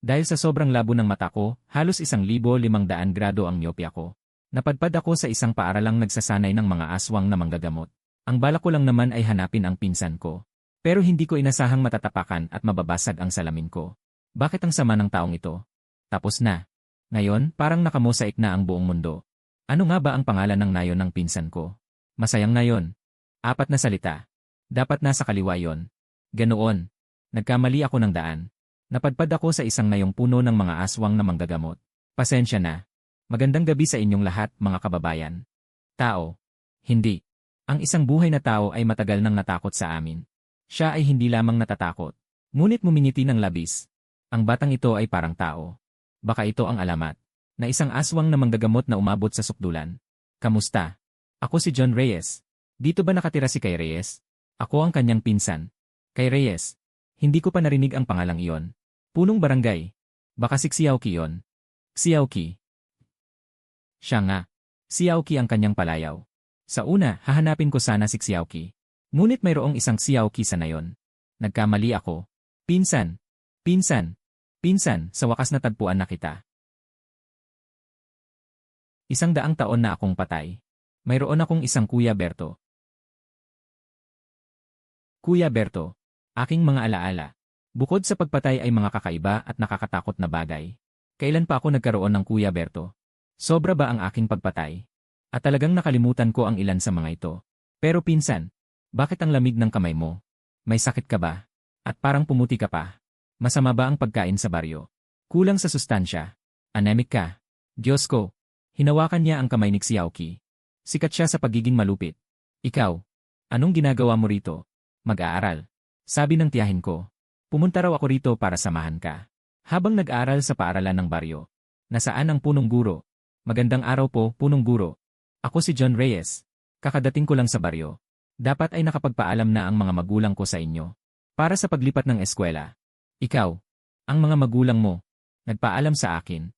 Dahil sa sobrang labo ng mata ko, halos 1,500 grado ang myopia ko. Napadpad ako sa isang paaralang nagsasanay ng mga aswang na manggagamot. Ang balak ko lang naman ay hanapin ang pinsan ko. Pero hindi ko inasahang matatapakan at mababasag ang salamin ko. Bakit ang sama ng taong ito? Tapos na. Ngayon, parang nakamosaik na ang buong mundo. Ano nga ba ang pangalan ng nayon ng pinsan ko? Masayang nayon. 4 na salita. Dapat nasa kaliwa yon. Ganoon. Nagkamali ako ng daan. Napadpad ako sa isang nayong puno ng mga aswang na manggagamot. Pasensya na. Magandang gabi sa inyong lahat, mga kababayan. Tao. Hindi. Ang isang buhay na tao ay matagal nang natakot sa amin. Siya ay hindi lamang natatakot. Ngunit mumingiti ng labis. Ang batang ito ay parang tao. Baka ito ang alamat. Na isang aswang na manggagamot na umabot sa sukdulan. Kamusta? Ako si John Reyes. Dito ba nakatira si Kay Reyes? Ako ang kanyang pinsan. Kay Reyes. Hindi ko pa narinig ang pangalang iyon. Punong barangay. Baka si Xiaoqi yon. Xiaoqi. Siya nga. Xiaoqi ang kanyang palayaw. Sa una, hahanapin ko sana si Xiaoqi. Ngunit mayroong isang Xiaoqi sa nayon. Nagkamali ako. Pinsan. Pinsan. Pinsan, sa wakas natagpuan na kita. 100 taon na akong patay. Mayroon akong isang Kuya Berto. Kuya Berto. Aking mga alaala. Bukod sa pagpatay ay mga kakaiba at nakakatakot na bagay. Kailan pa ako nagkaroon ng Kuya Berto? Sobra ba ang aking pagpatay? At talagang nakalimutan ko ang ilan sa mga ito. Pero pinsan, bakit ang lamig ng kamay mo? May sakit ka ba? At parang pumuti ka pa. Masama ba ang pagkain sa baryo? Kulang sa sustansya? Anemic ka? Diyos ko. Hinawakan niya ang kamay ni Xiaoqi. Sikat siya sa pagiging malupit. Ikaw, anong ginagawa mo rito? Mag-aaral. Sabi ng tiyahin ko. Pumunta raw ako rito para samahan ka. Habang nag-aaral sa paaralan ng baryo. Nasaan ang punong guro? Magandang araw po, punong guro. Ako si John Reyes. Kakadating ko lang sa baryo. Dapat ay nakapagpaalam na ang mga magulang ko sa inyo. Para sa paglipat ng eskwela. Ikaw, ang mga magulang mo, nagpaalam sa akin.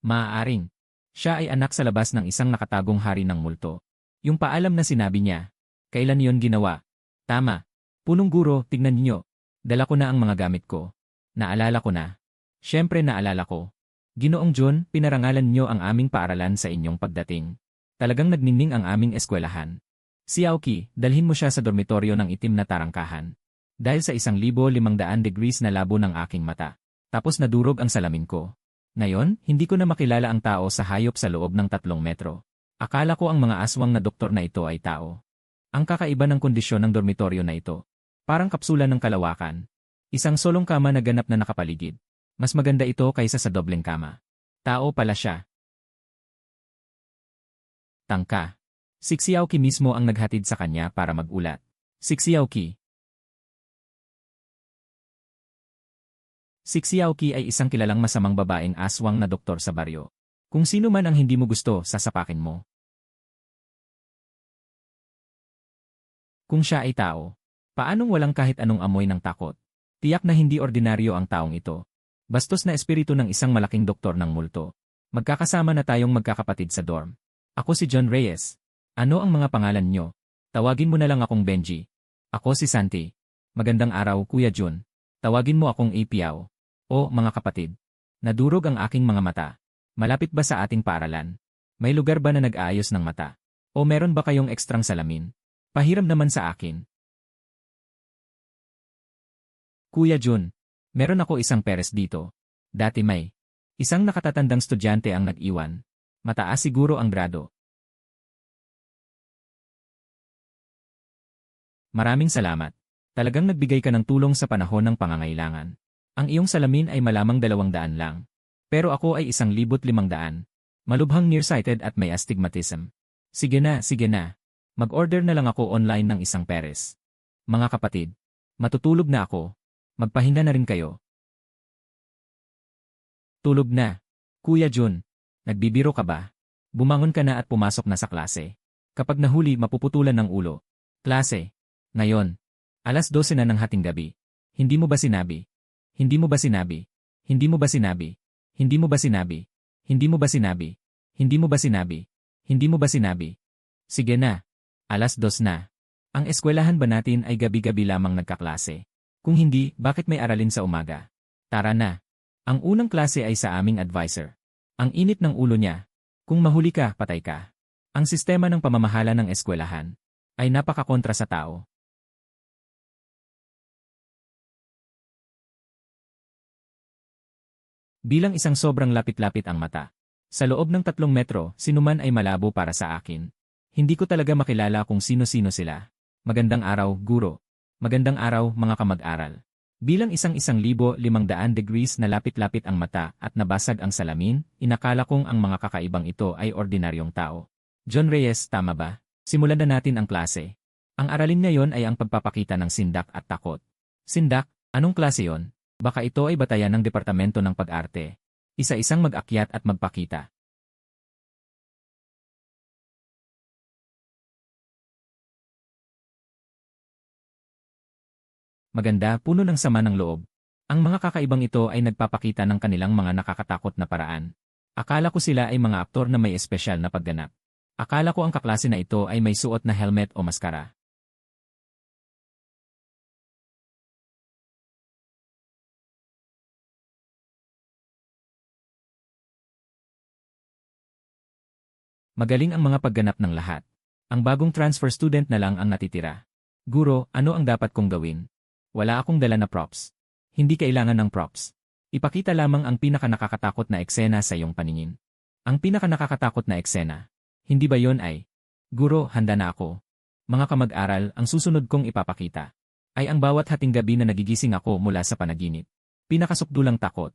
Maaaring, siya ay anak sa labas ng isang nakatagong hari ng multo. Yung paalam na sinabi niya, kailan yon ginawa? Tama. Punong guro, tignan niyo. Dala ko na ang mga gamit ko. Naalala ko na. Siyempre naalala ko. Ginoong John, pinarangalan niyo ang aming paaralan sa inyong pagdating. Talagang nagniningning ang aming eskwelahan. Xiaoqi, dalhin mo siya sa dormitoryo ng itim na tarangkahan. Dahil sa 1,500 degrees na labo ng aking mata. Tapos nadurog ang salamin ko. Ngayon, hindi ko na makilala ang tao sa hayop sa loob ng 3 metro. Akala ko ang mga aswang na doktor na ito ay tao. Ang kakaiba ng kondisyon ng dormitoryo na ito. Parang kapsula ng kalawakan. Isang solong kama na ganap na nakapaligid. Mas maganda ito kaysa sa dobleng kama. Tao pala siya. Tangka. Si Xiaoqi mismo ang naghatid sa kanya para magulat. Si Xiaoqi. Si Xiaoqi ay isang kilalang masamang babaeng aswang na doktor sa baryo. Kung sino man ang hindi mo gusto, sasapakin mo. Kung siya ay tao, paanong walang kahit anong amoy ng takot? Tiyak na hindi ordinaryo ang taong ito. Bastos na espiritu ng isang malaking doktor ng multo. Magkakasama na tayong magkakapatid sa dorm. Ako si John Reyes. Ano ang mga pangalan nyo? Tawagin mo na lang akong Benji. Ako si Santi. Magandang araw, Kuya Jun. Tawagin mo akong Ipiao. O, mga kapatid. Nadurog ang aking mga mata. Malapit ba sa ating paaralan? May lugar ba na nag-aayos ng mata? O meron ba kayong ekstrang salamin? Pahiram naman sa akin. Kuya Jun, meron ako isang peres dito. Dati may. Isang nakatatandang estudyante ang nag-iwan. Mataas siguro ang grado. Maraming salamat. Talagang nagbigay ka ng tulong sa panahon ng pangangailangan. Ang iyong salamin ay malamang 200 lang. Pero ako ay 1,500. Malubhang nearsighted at may astigmatism. Sige na, sige na. Mag-order na lang ako online ng isang peres. Mga kapatid, matutulog na ako. Magpahinga na rin kayo. Tulog na. Kuya Jun, nagbibiro ka ba? Bumangon ka na at pumasok na sa klase. Kapag nahuli, mapuputulan ng ulo. Klase. Ngayon. 12:00 na ng hating gabi. Hindi mo ba sinabi? Hindi mo ba sinabi? Hindi mo ba sinabi? Hindi mo ba sinabi? Hindi mo ba sinabi? Hindi mo ba sinabi? Hindi mo ba sinabi? Sige na. 2:00 na. Ang eskwelahan ba natin ay gabi-gabi lamang nagkaklase? Kung hindi, bakit may aralin sa umaga? Tara na. Ang unang klase ay sa aming advisor. Ang init ng ulo niya. Kung mahuli ka, patay ka. Ang sistema ng pamamahala ng eskwelahan ay napakakontra sa tao. Bilang isang sobrang lapit-lapit ang mata. Sa loob ng 3 metro, sinuman ay malabo para sa akin. Hindi ko talaga makilala kung sino-sino sila. Magandang araw, guro. Magandang araw, mga kamag-aral. Bilang 1,500 degrees na lapit-lapit ang mata at nabasag ang salamin, inakala kong ang mga kakaibang ito ay ordinaryong tao. John Reyes, tama ba? Simulan na natin ang klase. Ang aralin ngayon ay ang pagpapakita ng sindak at takot. Sindak, anong klase yon? Baka ito ay batayan ng Departamento ng Pag-arte. Isa-isang mag-akyat at magpakita. Maganda, puno ng sama ng loob. Ang mga kakaibang ito ay nagpapakita ng kanilang mga nakakatakot na paraan. Akala ko sila ay mga aktor na may espesyal na pagganap. Akala ko ang kaklase na ito ay may suot na helmet o maskara. Magaling ang mga pagganap ng lahat. Ang bagong transfer student na lang ang natitira. Guro, ano ang dapat kong gawin? Wala akong dala na props. Hindi kailangan ng props. Ipakita lamang ang pinaka-nakakatakot na eksena sa iyong paningin. Ang pinaka-nakakatakot na eksena. Hindi ba yon ay? Guro, handa na ako. Mga kamag-aral, ang susunod kong ipapakita ay ang bawat hating gabi na nagigising ako mula sa panaginip. Pinakasukdulang takot.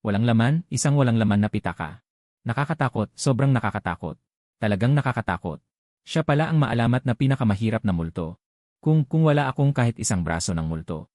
Walang laman, isang walang laman na pitaka. Nakakatakot, sobrang nakakatakot. Talagang nakakatakot. Siya pala ang maalamat na pinakamahirap na multo. Kung wala akong kahit isang braso ng multo.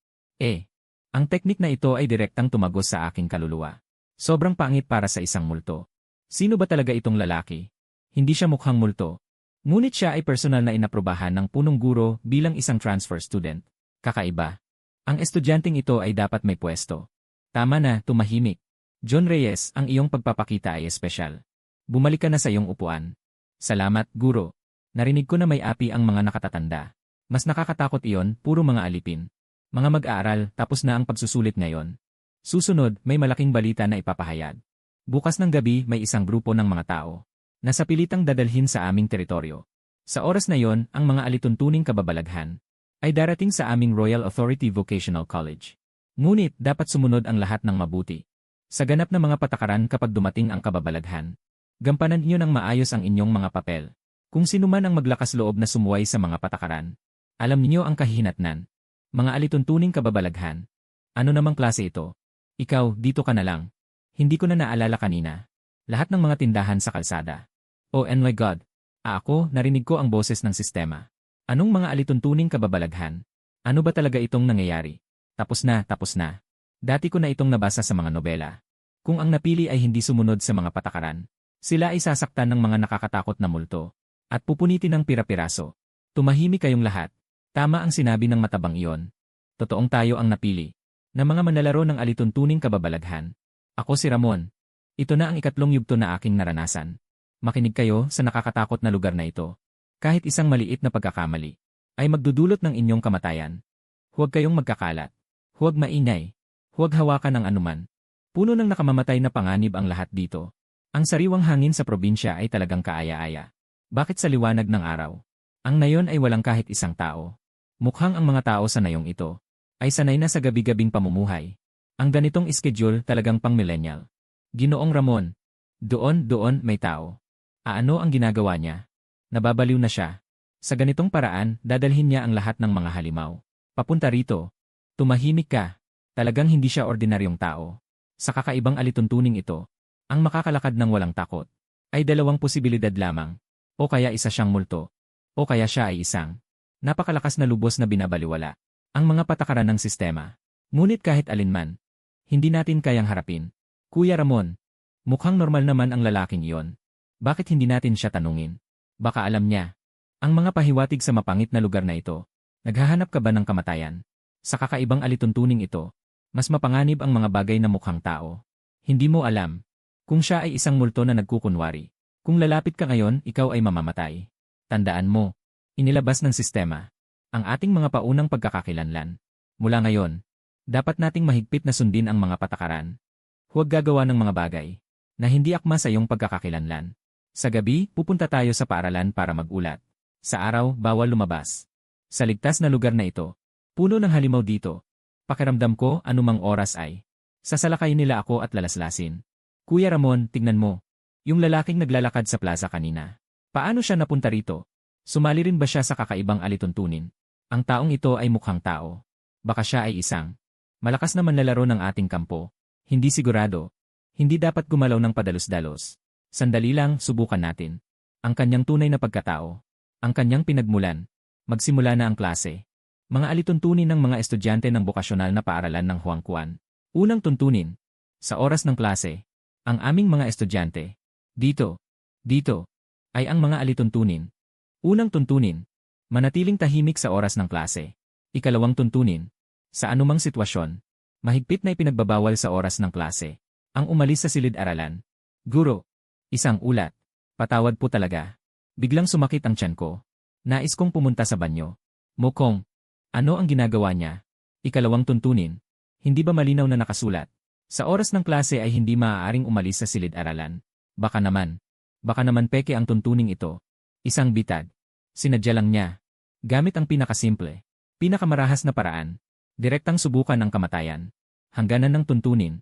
Ang teknik na ito ay direktang tumagos sa aking kaluluwa. Sobrang pangit para sa isang multo. Sino ba talaga itong lalaki? Hindi siya mukhang multo. Ngunit siya ay personal na inaprobahan ng punong guro bilang isang transfer student. Kakaiba. Ang estudyanteng ito ay dapat may pwesto. Tama na, tumahimik. John Reyes, ang iyong pagpapakita ay espesyal. Bumalik ka na sa iyong upuan. Salamat, guro. Narinig ko na may api ang mga nakatatanda. Mas nakakatakot iyon, puro mga alipin. Mga mag-aaral, tapos na ang pagsusulit ngayon. Susunod, may malaking balita na ipapahayag. Bukas ng gabi may isang grupo ng mga tao na sa pilitang dadalhin sa aming teritoryo. Sa oras na yon, ang mga alituntuning kababalaghan ay darating sa aming Royal Authority Vocational College. Ngunit dapat sumunod ang lahat ng mabuti. Sa ganap na mga patakaran kapag dumating ang kababalaghan, gampanan niyo ng maayos ang inyong mga papel. Kung sino man ang maglakas loob na sumuway sa mga patakaran, alam niyo ang kahihinatnan. Mga alituntuning kababalaghan. Ano namang klase ito? Ikaw, dito ka na lang. Hindi ko na naalala kanina. Lahat ng mga tindahan sa kalsada. Oh and my God. Ako, narinig ko ang boses ng sistema. Anong mga alituntuning kababalaghan? Ano ba talaga itong nangyayari? Tapos na, tapos na. Dati ko na itong nabasa sa mga nobela. Kung ang napili ay hindi sumunod sa mga patakaran, sila ay sasaktan ng mga nakakatakot na multo. At pupunitin ng pira-piraso. Tumahimik kayong lahat. Tama ang sinabi ng matabang iyon. Totoong tayo ang napili. Na mga manlalaro ng alituntuning kababalaghan. Ako si Ramon. Ito na ang 2 yugto na aking naranasan. Makinig kayo sa nakakatakot na lugar na ito. Kahit isang maliit na pagkakamali ay magdudulot ng inyong kamatayan. Huwag kayong magkakalat. Huwag maingay. Huwag hawakan ng anuman. Puno ng nakamamatay na panganib ang lahat dito. Ang sariwang hangin sa probinsya ay talagang kaaya-aya. Bakit sa liwanag ng araw? Ang nayon ay walang kahit isang tao. Mukhang ang mga tao sa nayong ito ay sanay na sa gabi-gabing pamumuhay. Ang ganitong schedule talagang pang-millennial. Ginoong Ramon. Doon may tao. Ano ang ginagawa niya? Nababaliw na siya. Sa ganitong paraan, dadalhin niya ang lahat ng mga halimaw. Papunta rito. Tumahimik ka. Talagang hindi siya ordinaryong tao. Sa kakaibang alituntuning ito, ang makakalakad ng walang takot ay 2 posibilidad lamang. O kaya isa siyang multo. O kaya siya ay isang napakalakas na lubos na binabaliwala. Ang mga patakaran ng sistema. Ngunit kahit alinman, hindi natin kayang harapin. Kuya Ramon, mukhang normal naman ang lalaking iyon. Bakit hindi natin siya tanungin? Baka alam niya. Ang mga pahiwatig sa mapangit na lugar na ito. Naghahanap ka ba ng kamatayan? Sa kakaibang alituntuning ito, mas mapanganib ang mga bagay na mukhang tao. Hindi mo alam. Kung siya ay isang multo na nagkukunwari. Kung lalapit ka ngayon, ikaw ay mamamatay. Tandaan mo. Inilabas ng sistema ang ating mga paunang pagkakakilanlan. Mula ngayon, dapat nating mahigpit na sundin ang mga patakaran. Huwag gagawa ng mga bagay na hindi akma sa iyong pagkakakilanlan. Sa gabi, pupunta tayo sa paaralan para magulat. Sa araw, bawal lumabas. Sa ligtas na lugar na ito, puno ng halimaw dito. Pakiramdam ko anumang oras ay sasalakayin nila ako at lalaslasin. Kuya Ramon, tignan mo. Yung lalaking naglalakad sa plaza kanina. Paano siya napunta rito? Sumali rin ba siya sa kakaibang alituntunin? Ang taong ito ay mukhang tao. Baka siya ay isang malakas na manlalaro ng ating kampo. Hindi sigurado. Hindi dapat gumalaw ng padalos-dalos. Sandali lang, subukan natin. Ang kanyang tunay na pagkatao. Ang kanyang pinagmulan. Magsimula na ang klase. Mga alituntunin ng mga estudyante ng bokasyonal na paaralan ng Huangquan. Unang tuntunin. Sa oras ng klase, ang aming mga estudyante. Dito, ay ang mga alituntunin. Unang tuntunin. Manatiling tahimik sa oras ng klase. Ikalawang tuntunin. Sa anumang sitwasyon, mahigpit na ipinagbabawal sa oras ng klase. Ang umalis sa silid-aralan. Guro. Isang ulat. Patawad po talaga. Biglang sumakit ang tiyan ko. Nais kong pumunta sa banyo. Mokong. Ano ang ginagawa niya? Ikalawang tuntunin. Hindi ba malinaw na nakasulat? Sa oras ng klase ay hindi maaaring umalis sa silid-aralan. Baka naman peke ang tuntuning ito. Isang bitag. Sinadya lang niya. Gamit ang pinakasimple, pinakamarahas na paraan. Direktang subukan ang kamatayan. Hangganan ng tuntunin.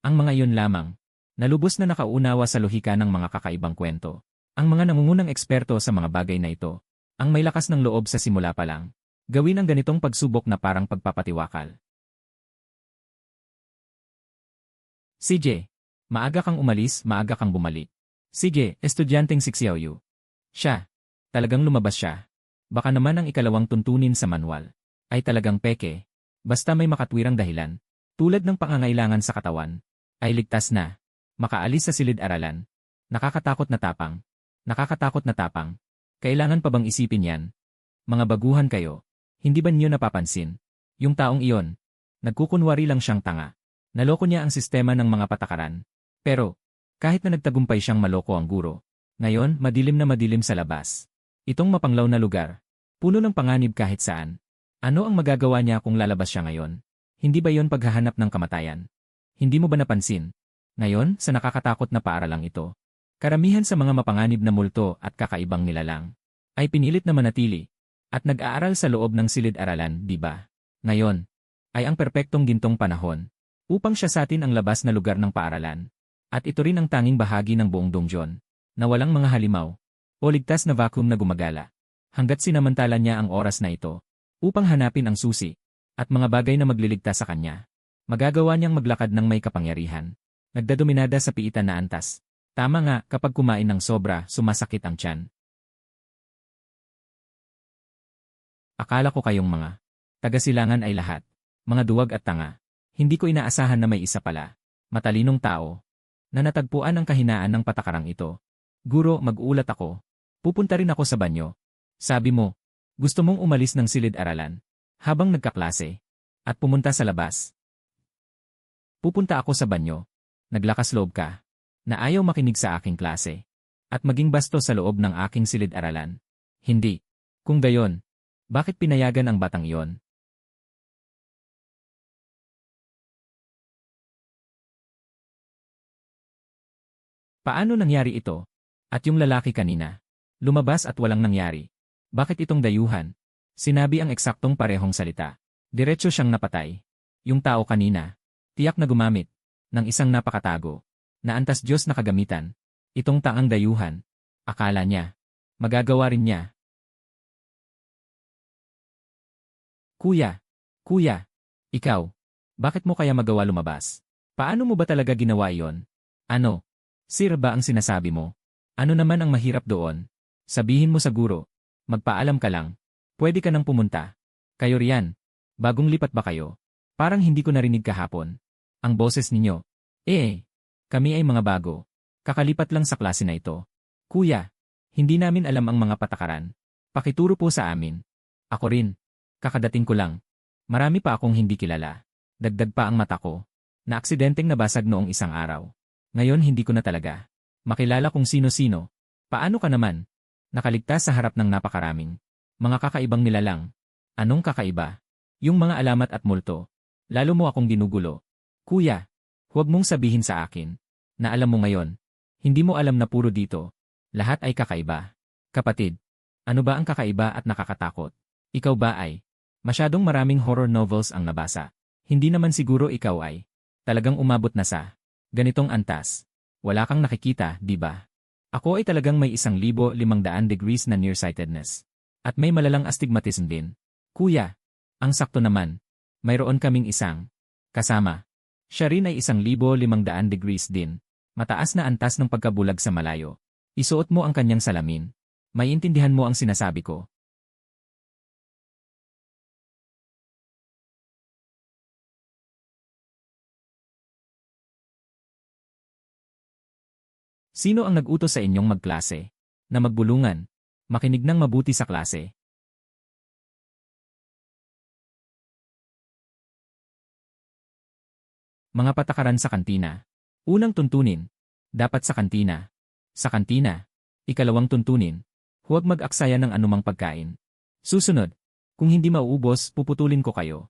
Ang mga iyon lamang. Nalubos na nakaunawa sa lohika ng mga kakaibang kwento. Ang mga nangungunang eksperto sa mga bagay na ito. Ang may lakas ng loob sa simula pa lang. Gawin ang ganitong pagsubok na parang pagpapatiwakal. CJ. Maaga kang umalis, maaga kang bumalik. CJ, estudyanteng si Xiaoyu. Siya. Talagang lumabas siya. Baka naman ang ikalawang tuntunin sa manual ay talagang peke. Basta may makatwirang dahilan, tulad ng pangangailangan sa katawan, ay ligtas na. Makaalis sa silid-aralan. Nakakatakot na tapang. Nakakatakot na tapang. Kailangan pa bang isipin yan? Mga baguhan kayo. Hindi ba niyo napapansin? Yung taong iyon, nagkukunwari lang siyang tanga. Naloko niya ang sistema ng mga patakaran. Pero, kahit na nagtagumpay siyang maloko ang guro, ngayon madilim na madilim sa labas. Itong mapanglaw na lugar, puno ng panganib kahit saan. Ano ang magagawa niya kung lalabas siya ngayon? Hindi ba yon paghahanap ng kamatayan? Hindi mo ba napansin? Ngayon, sa nakakatakot na paaralang ito, karamihan sa mga mapanganib na multo at kakaibang nilalang ay pinilit na manatili at nag-aaral sa loob ng silid-aralan, di ba? Ngayon, ay ang perpektong gintong panahon upang siya sa atin ang labas na lugar ng paaralan. At ito rin ang tanging bahagi ng buong dongjon na walang mga halimaw o ligtas na vacuum na gumagala. Hanggat sinamantala niya ang oras na ito upang hanapin ang susi at mga bagay na magliligtas sa kanya. Magagawa niyang maglakad ng may kapangyarihan. Nagdadominada sa piitan na antas. Tama nga, kapag kumain ng sobra, sumasakit ang tiyan. Akala ko kayong mga taga-silangan ay lahat. Mga duwag at tanga. Hindi ko inaasahan na may isa pala. Matalinong tao na natagpuan ang kahinaan ng patakarang ito. Guro, mag-uulat ako. Pupunta rin ako sa banyo. Sabi mo, gusto mong umalis ng silid-aralan habang nagkaklase at pumunta sa labas. Pupunta ako sa banyo. Naglakas loob ka na ayaw makinig sa aking klase at maging bastos sa loob ng aking silid-aralan. Hindi. Kung gayon, bakit pinayagan ang batang iyon? Paano nangyari ito? At yung lalaki kanina, lumabas at walang nangyari. Bakit itong dayuhan? Sinabi ang eksaktong parehong salita. Diretso siyang napatay. Yung tao kanina, tiyak na gumamit ng isang napakatago na antas Diyos na kagamitan. Itong taang dayuhan, akala niya, magagawa rin niya. Kuya, ikaw, bakit mo kaya magawa lumabas? Paano mo ba talaga ginawa iyon? Ano? Sir ba ang sinasabi mo? Ano naman ang mahirap doon? Sabihin mo sa guro. Magpaalam ka lang. Pwede ka nang pumunta. Kayo riyan. Bagong lipat ba kayo? Parang hindi ko narinig kahapon. Ang boses ninyo. Kami ay mga bago. Kakalipat lang sa klase na ito. Kuya, hindi namin alam ang mga patakaran. Pakituro po sa amin. Ako rin. Kakadating ko lang. Marami pa akong hindi kilala. Dagdag pa ang mata ko. Na aksidenteng nabasag noong isang araw. Ngayon hindi ko na talaga makilala kung sino-sino. Paano ka naman? Nakaligtas sa harap ng napakaraming mga kakaibang nilalang. Anong kakaiba? Yung mga alamat at multo. Lalo mo akong ginugulo. Kuya, huwag mong sabihin sa akin na alam mo ngayon. Hindi mo alam na puro dito. Lahat ay kakaiba. Kapatid, ano ba ang kakaiba at nakakatakot? Ikaw ba ay masyadong maraming horror novels ang nabasa? Hindi naman siguro ikaw ay talagang umabot na sa ganitong antas. Wala kang nakikita, di ba? Ako ay talagang may 1,500 degrees na nearsightedness. At may malalang astigmatism din. Kuya, ang sakto naman. Mayroon kaming isang kasama. Siya rin ay 1,500 degrees din. Mataas na antas ng pagkabulag sa malayo. Isuot mo ang kanyang salamin. Maiintindihan mo ang sinasabi ko. Sino ang nag-utos sa inyong magklase? Na magbulungan? Makinig ng mabuti sa klase. Mga patakaran sa kantina. Unang tuntunin. Dapat sa kantina. Sa kantina. Ikalawang tuntunin. Huwag mag-aksaya ng anumang pagkain. Susunod. Kung hindi mauubos, puputulin ko kayo.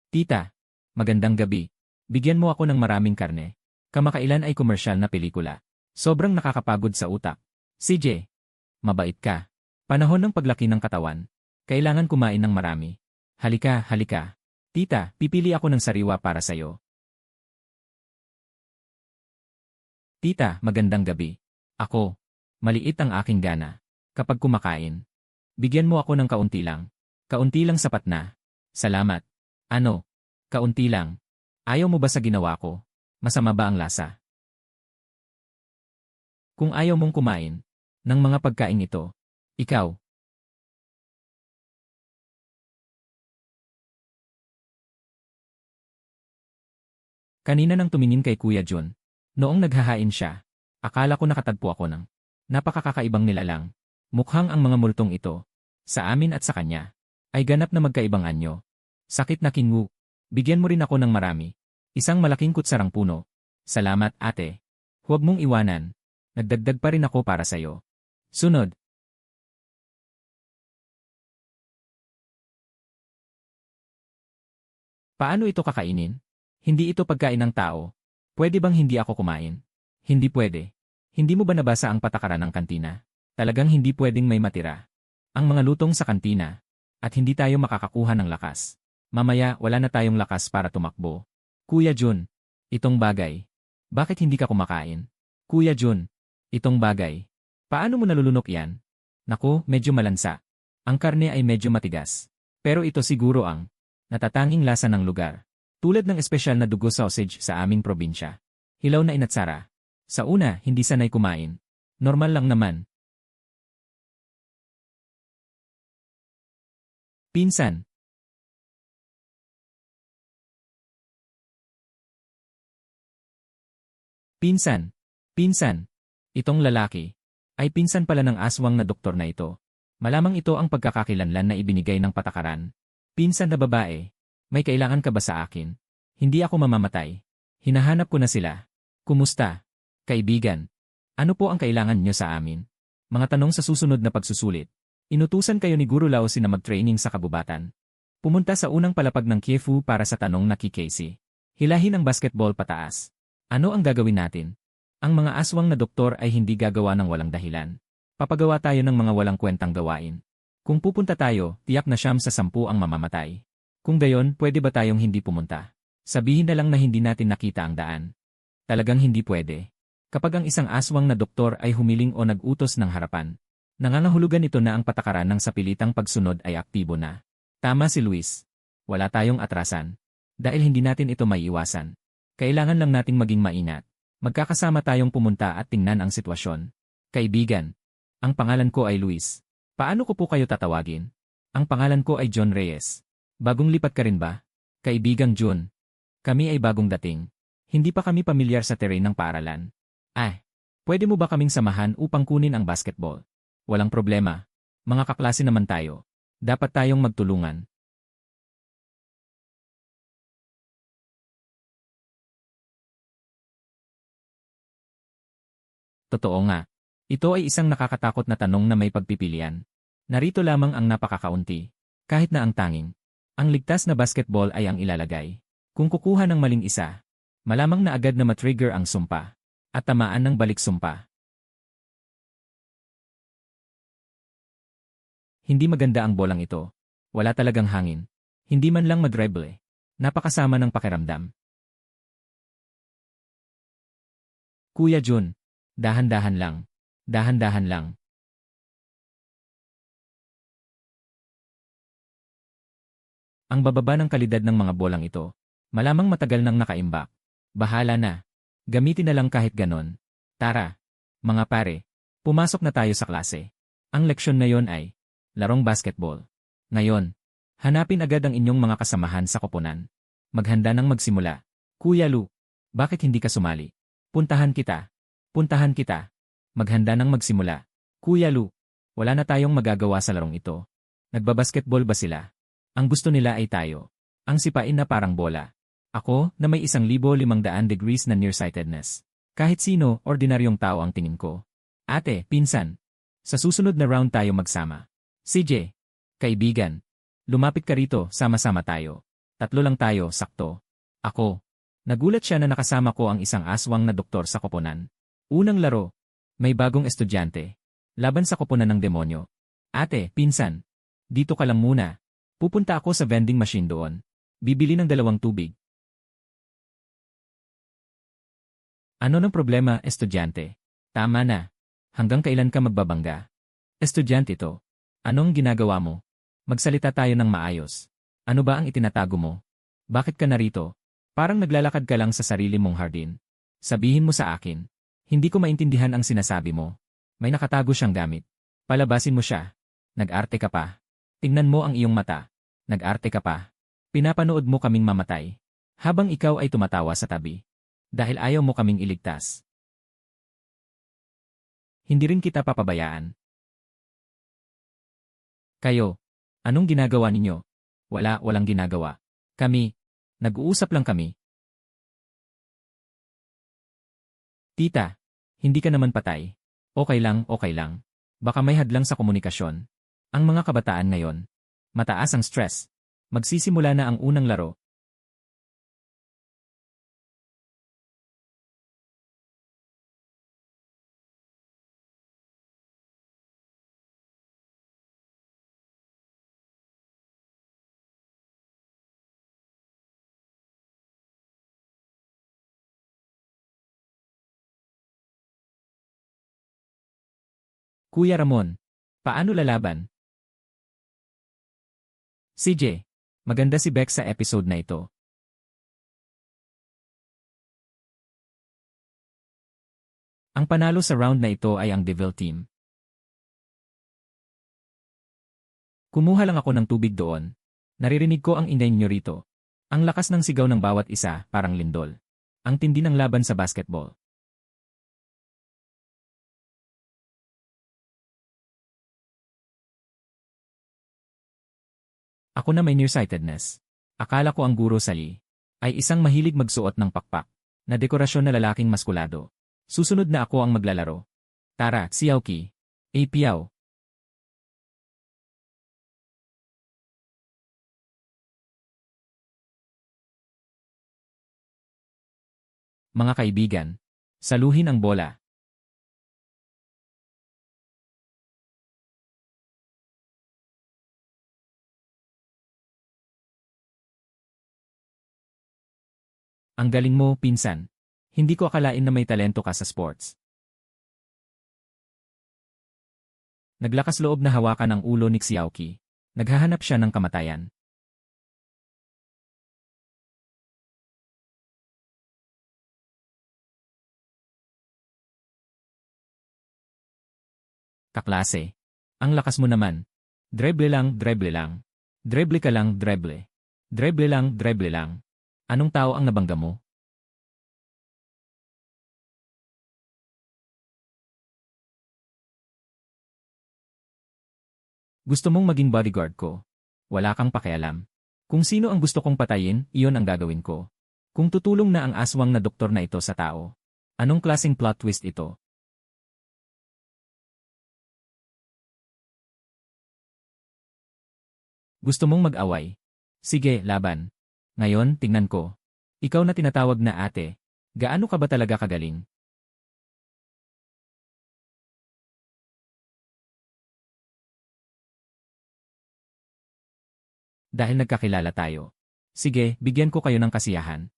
Tita, magandang gabi. Bigyan mo ako ng maraming karne. Kamakailan ay komersyal na pelikula. Sobrang nakakapagod sa utak. CJ, mabait ka. Panahon ng paglaki ng katawan. Kailangan kumain ng marami. Halika, halika. Tita, pipili ako ng sariwa para sayo. Tita, magandang gabi. Ako. Maliit ang aking gana. Kapag kumakain. Bigyan mo ako ng kaunti lang. Kaunti lang sapat na. Salamat. Ano? Kaunti lang. Ayaw mo ba sa ginawa ko? Masama ba ang lasa? Kung ayaw mong kumain ng mga pagkain ito, ikaw. Kanina nang tumingin kay Kuya Jun. Noong naghahain siya, akala ko nakatagpo ako ng napakakakaibang nilalang. Mukhang ang mga multong ito, sa amin at sa kanya, ay ganap na magkaibang anyo. Sakit na kingu. Bigyan mo rin ako ng marami. Isang malaking kutsarang puno. Salamat, ate. Huwag mong iwanan. Nagdagdag pa rin ako para sa'yo. Sunod. Paano ito kakainin? Hindi ito pagkain ng tao. Pwede bang hindi ako kumain? Hindi pwede. Hindi mo ba nabasa ang patakaran ng kantina? Talagang hindi pwedeng may matira. Ang mga lutong sa kantina. At hindi tayo makakakuha ng lakas. Mamaya wala na tayong lakas para tumakbo. Kuya Jun, itong bagay. Bakit hindi ka kumakain? Kuya Jun, itong bagay. Paano mo nalulunok yan? Naku, medyo malansa. Ang karne ay medyo matigas. Pero ito siguro ang natatanging lasa ng lugar. Tulad ng espesyal na dugo sausage sa aming probinsya. Hilaw na inatsara. Sa una, hindi sanay kumain. Normal lang naman. Pinsan. Pinsan. Pinsan. Itong lalaki. Ay pinsan pala ng aswang na doktor na ito. Malamang ito ang pagkakakilanlan na ibinigay ng patakaran. Pinsan na babae. May kailangan ka ba sa akin? Hindi ako mamamatay. Hinahanap ko na sila. Kumusta? Kaibigan. Ano po ang kailangan nyo sa amin? Mga tanong sa susunod na pagsusulit. Inutusan kayo ni Guru Laosi na mag-training sa kabubatan. Pumunta sa unang palapag ng Kiefu para sa tanong na Kikasi. Hilahin ang basketball pataas. Ano ang gagawin natin? Ang mga aswang na doktor ay hindi gagawa ng walang dahilan. Papagawa tayo ng mga walang kwentang gawain. Kung pupunta tayo, tiyak na 9 sa 10 ang mamamatay. Kung gayon, pwede ba tayong hindi pumunta? Sabihin na lang na hindi natin nakita ang daan. Talagang hindi pwede. Kapag ang isang aswang na doktor ay humiling o nag-utos ng harapan, nangangahulugan ito na ang patakaran ng sapilitang pagsunod ay aktibo na. Tama si Luis. Wala tayong atrasan. Dahil hindi natin ito maiiwasan. Kailangan lang nating maging maingat. Magkakasama tayong pumunta at tingnan ang sitwasyon. Kaibigan. Ang pangalan ko ay Luis. Paano ko po kayo tatawagin? Ang pangalan ko ay John Reyes. Bagong lipat ka rin ba? Kaibigang Jun. Kami ay bagong dating. Hindi pa kami pamilyar sa terrain ng paaralan. Pwede mo ba kaming samahan upang kunin ang basketball? Walang problema. Mga kaklase naman tayo. Dapat tayong magtulungan. Totoo nga. Ito ay isang nakakatakot na tanong na may pagpipilian. Narito lamang ang napakakaunti. Kahit na ang tanging. Ang ligtas na basketball ay ang ilalagay. Kung kukuha ng maling isa, malamang na agad na matrigger ang sumpa. At tamaan ng balik sumpa. Hindi maganda ang bolang ito. Wala talagang hangin. Hindi man lang madrible. Napakasama ng pakiramdam. Kuya Jun, dahan-dahan lang. Dahan-dahan lang. Ang bababa ng kalidad ng mga bolang ito. Malamang matagal nang nakaimbak. Bahala na. Gamitin na lang kahit ganon. Tara, mga pare, pumasok na tayo sa klase. Ang leksyon na yon ay larong basketball. Ngayon, hanapin agad ang inyong mga kasamahan sa koponan. Maghanda nang magsimula. Kuya Lu, bakit hindi ka sumali? Puntahan kita. Puntahan kita. Maghanda nang magsimula. Kuya Lu, wala na tayong magagawa sa larong ito. Nagbabasketball ba sila? Ang gusto nila ay tayo. Ang sipain na parang bola. Ako, na may 1,500 degrees na nearsightedness. Kahit sino, ordinaryong tao ang tingin ko. Ate, pinsan. Sa susunod na round tayo magsama. CJ, kaibigan. Lumapit ka rito, sama-sama tayo. 3 lang tayo, sakto. Ako. Nagulat siya na nakasama ko ang isang aswang na doktor sa koponan. Unang laro. May bagong estudyante. Laban sa koponan ng demonyo. Ate, pinsan. Dito ka lang muna. Pupunta ako sa vending machine doon. Bibili ng 2 tubig. Ano ng problema, estudyante? Tama na. Hanggang kailan ka magbabangga? Estudyante to. Anong ginagawa mo? Magsalita tayo ng maayos. Ano ba ang itinatago mo? Bakit ka narito? Parang naglalakad ka lang sa sarili mong hardin. Sabihin mo sa akin. Hindi ko maintindihan ang sinasabi mo. May nakatago siyang gamit. Palabasin mo siya. Nag-arte ka pa. Tingnan mo ang iyong mata. Nag-arte ka pa. Pinapanood mo kaming mamatay. Habang ikaw ay tumatawa sa tabi. Dahil ayaw mo kaming iligtas. Hindi rin kita papabayaan. Kayo, anong ginagawa ninyo? Walang ginagawa. Kami, nag-uusap lang kami. Tita, hindi ka naman patay. Okay lang, okay lang. Baka may hadlang sa komunikasyon. Ang mga kabataan ngayon, mataas ang stress. Magsisimula na ang unang laro. Kuya Ramon, paano lalaban? CJ, maganda si Beck sa episode na ito. Ang panalo sa round na ito ay ang Devil Team. Kumuha lang ako ng tubig doon. Naririnig ko ang ingay niyo rito. Ang lakas ng sigaw ng bawat isa, parang lindol. Ang tindi ng laban sa basketball. Ako na may nearsightedness. Akala ko ang guro sali ay isang mahilig magsuot ng pakpak na dekorasyon na lalaking maskulado. Susunod na ako ang maglalaro. Tara, Xiaoqi. Piao. Mga kaibigan, saluhin ang bola. Ang galing mo, pinsan. Hindi ko akalain na may talento ka sa sports. Naglakas loob na hawakan ang ulo ni Xiaoqi. Naghahanap siya ng kamatayan. Kaklase. Ang lakas mo naman. Dreble lang, dreble lang. Dreble ka lang, dreble. Dreble lang, dreble lang. Anong tao ang nabangga mo? Gusto mong maging bodyguard ko? Wala kang pakialam. Kung sino ang gusto kong patayin, iyon ang gagawin ko. Kung tutulong na ang aswang na doktor na ito sa tao. Anong klaseng plot twist ito? Gusto mong mag-away? Sige, laban. Ngayon, tingnan ko. Ikaw na tinatawag na ate. Gaano ka ba talaga kagaling? Dahil nagkakilala tayo. Sige, bigyan ko kayo ng kasiyahan.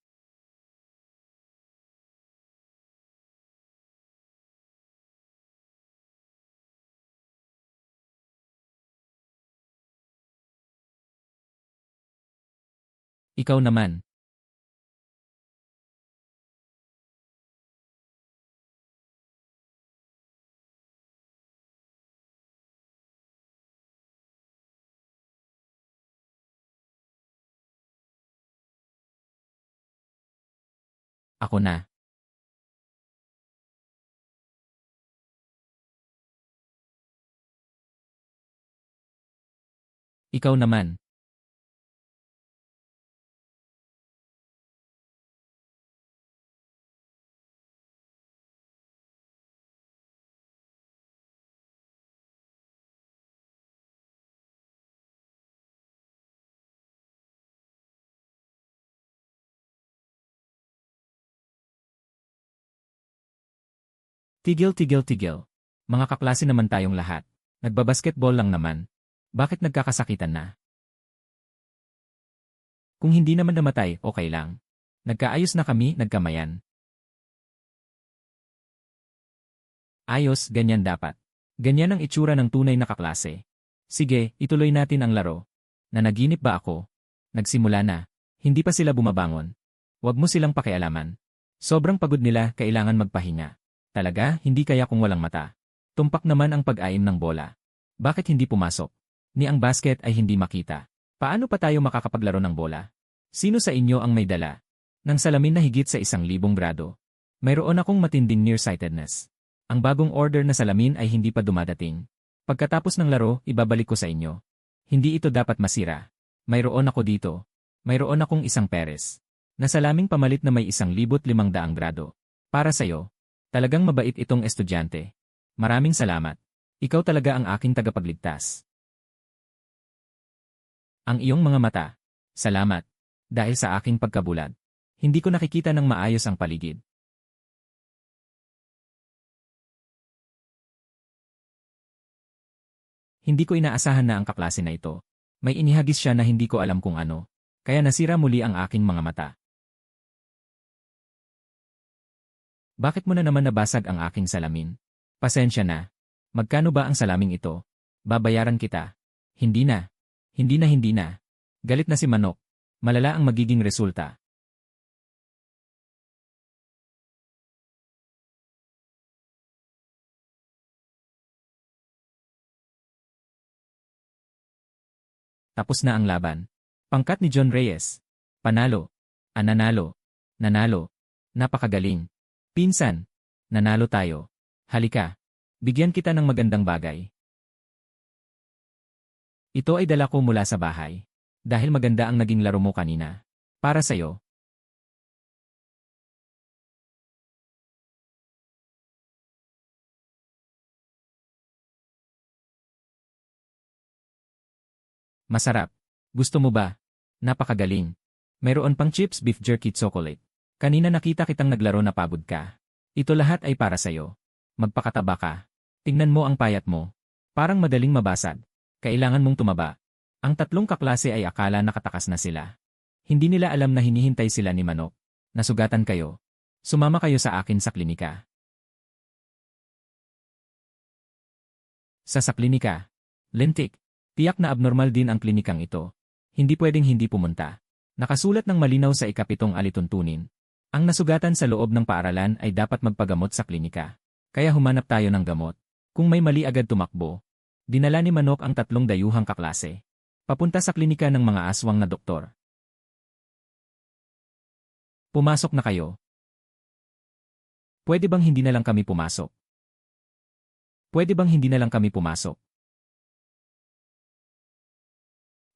Ikaw naman. Ako na. Ikaw naman. Tigil, tigil, tigil. Mga kaklase naman tayong lahat. Nagbabasketball lang naman. Bakit nagkakasakitan na? Kung hindi naman namatay, okay lang. Nagkaayos na kami, nagkamayan. Ayos, ganyan dapat. Ganyan ang itsura ng tunay na kaklase. Sige, ituloy natin ang laro. Nanaginip ba ako? Nagsimula na. Hindi pa sila bumabangon. Huwag mo silang pakialaman. Sobrang pagod nila, kailangan magpahinga. Talaga, hindi kaya kung walang mata. Tumpak naman ang pag-aim ng bola. Bakit hindi pumasok? Ni ang basket ay hindi makita. Paano pa tayo makakapaglaro ng bola? Sino sa inyo ang may dala? Ng salamin na higit sa 1,000 grado. Mayroon akong matinding nearsightedness. Ang bagong order na salamin ay hindi pa dumadating. Pagkatapos ng laro, ibabalik ko sa inyo. Hindi ito dapat masira. Mayroon ako dito. Mayroon akong 1 peres. Na salaming pamalit na may 1,500 grado. Para sa'yo. Talagang mabait itong estudyante. Maraming salamat. Ikaw talaga ang aking tagapagligtas. Ang iyong mga mata. Salamat. Dahil sa aking pagkabulag. Hindi ko nakikita ng maayos ang paligid. Hindi ko inaasahan na ang kaklase na ito. May inihagis siya na hindi ko alam kung ano. Kaya nasira muli ang aking mga mata. Bakit mo na naman nabasag ang aking salamin? Pasensya na. Magkano ba ang salaming ito? Babayaran kita. Hindi na. Hindi na, hindi na. Galit na si Manok. Malala ang magiging resulta. Tapos na ang laban. Pangkat ni John Reyes. Panalo. Ananalo. Nanalo. Napakagaling. Pinsan. Nanalo tayo. Halika. Bigyan kita ng magandang bagay. Ito ay dala ko mula sa bahay. Dahil maganda ang naging laro mo kanina. Para sa'yo. Masarap. Gusto mo ba? Napakagaling. Mayroon pang chips beef jerky chocolate. Kanina nakita kitang naglaro na pagod ka. Ito lahat ay para sa'yo. Magpakataba ka. Tingnan mo ang payat mo. Parang madaling mabasag. Kailangan mong tumaba. Ang 3 kaklase ay akala nakatakas na sila. Hindi nila alam na hinihintay sila ni Manok. Nasugatan kayo. Sumama kayo sa akin sa klinika. Sa klinika. Lintik. Tiyak na abnormal din ang klinikang ito. Hindi pwedeng hindi pumunta. Nakasulat ng malinaw sa ika-7 alituntunin. Ang nasugatan sa loob ng paaralan ay dapat magpagamot sa klinika. Kaya humanap tayo ng gamot. Kung may mali agad tumakbo. Dinala ni Manok ang 3 dayuhang kaklase. Papunta sa klinika ng mga aswang na doktor. Pumasok na kayo. Pwede bang hindi na lang kami pumasok? Pwede bang hindi na lang kami pumasok?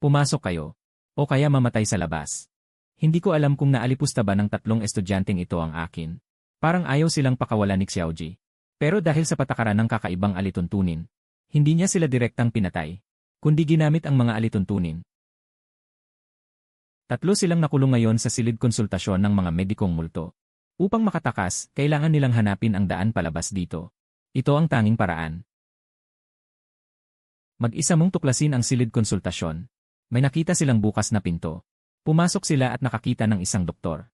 Pumasok kayo. O kaya mamatay sa labas. Hindi ko alam kung naalipusta ba ng 3 estudyanteng ito ang akin. Parang ayaw silang pakawalan ni Xiaoji. Pero dahil sa patakaran ng kakaibang alituntunin, hindi niya sila direktang pinatay, kundi ginamit ang mga alituntunin Tatlo silang nakulong ngayon sa silid konsultasyon ng mga medikong multo. Upang makatakas, kailangan nilang hanapin ang daan palabas dito. Ito ang tanging paraan. Mag-isa mong tuklasin ang silid konsultasyon. May nakita silang bukas na pinto. Pumasok sila at nakakita ng isang doktor.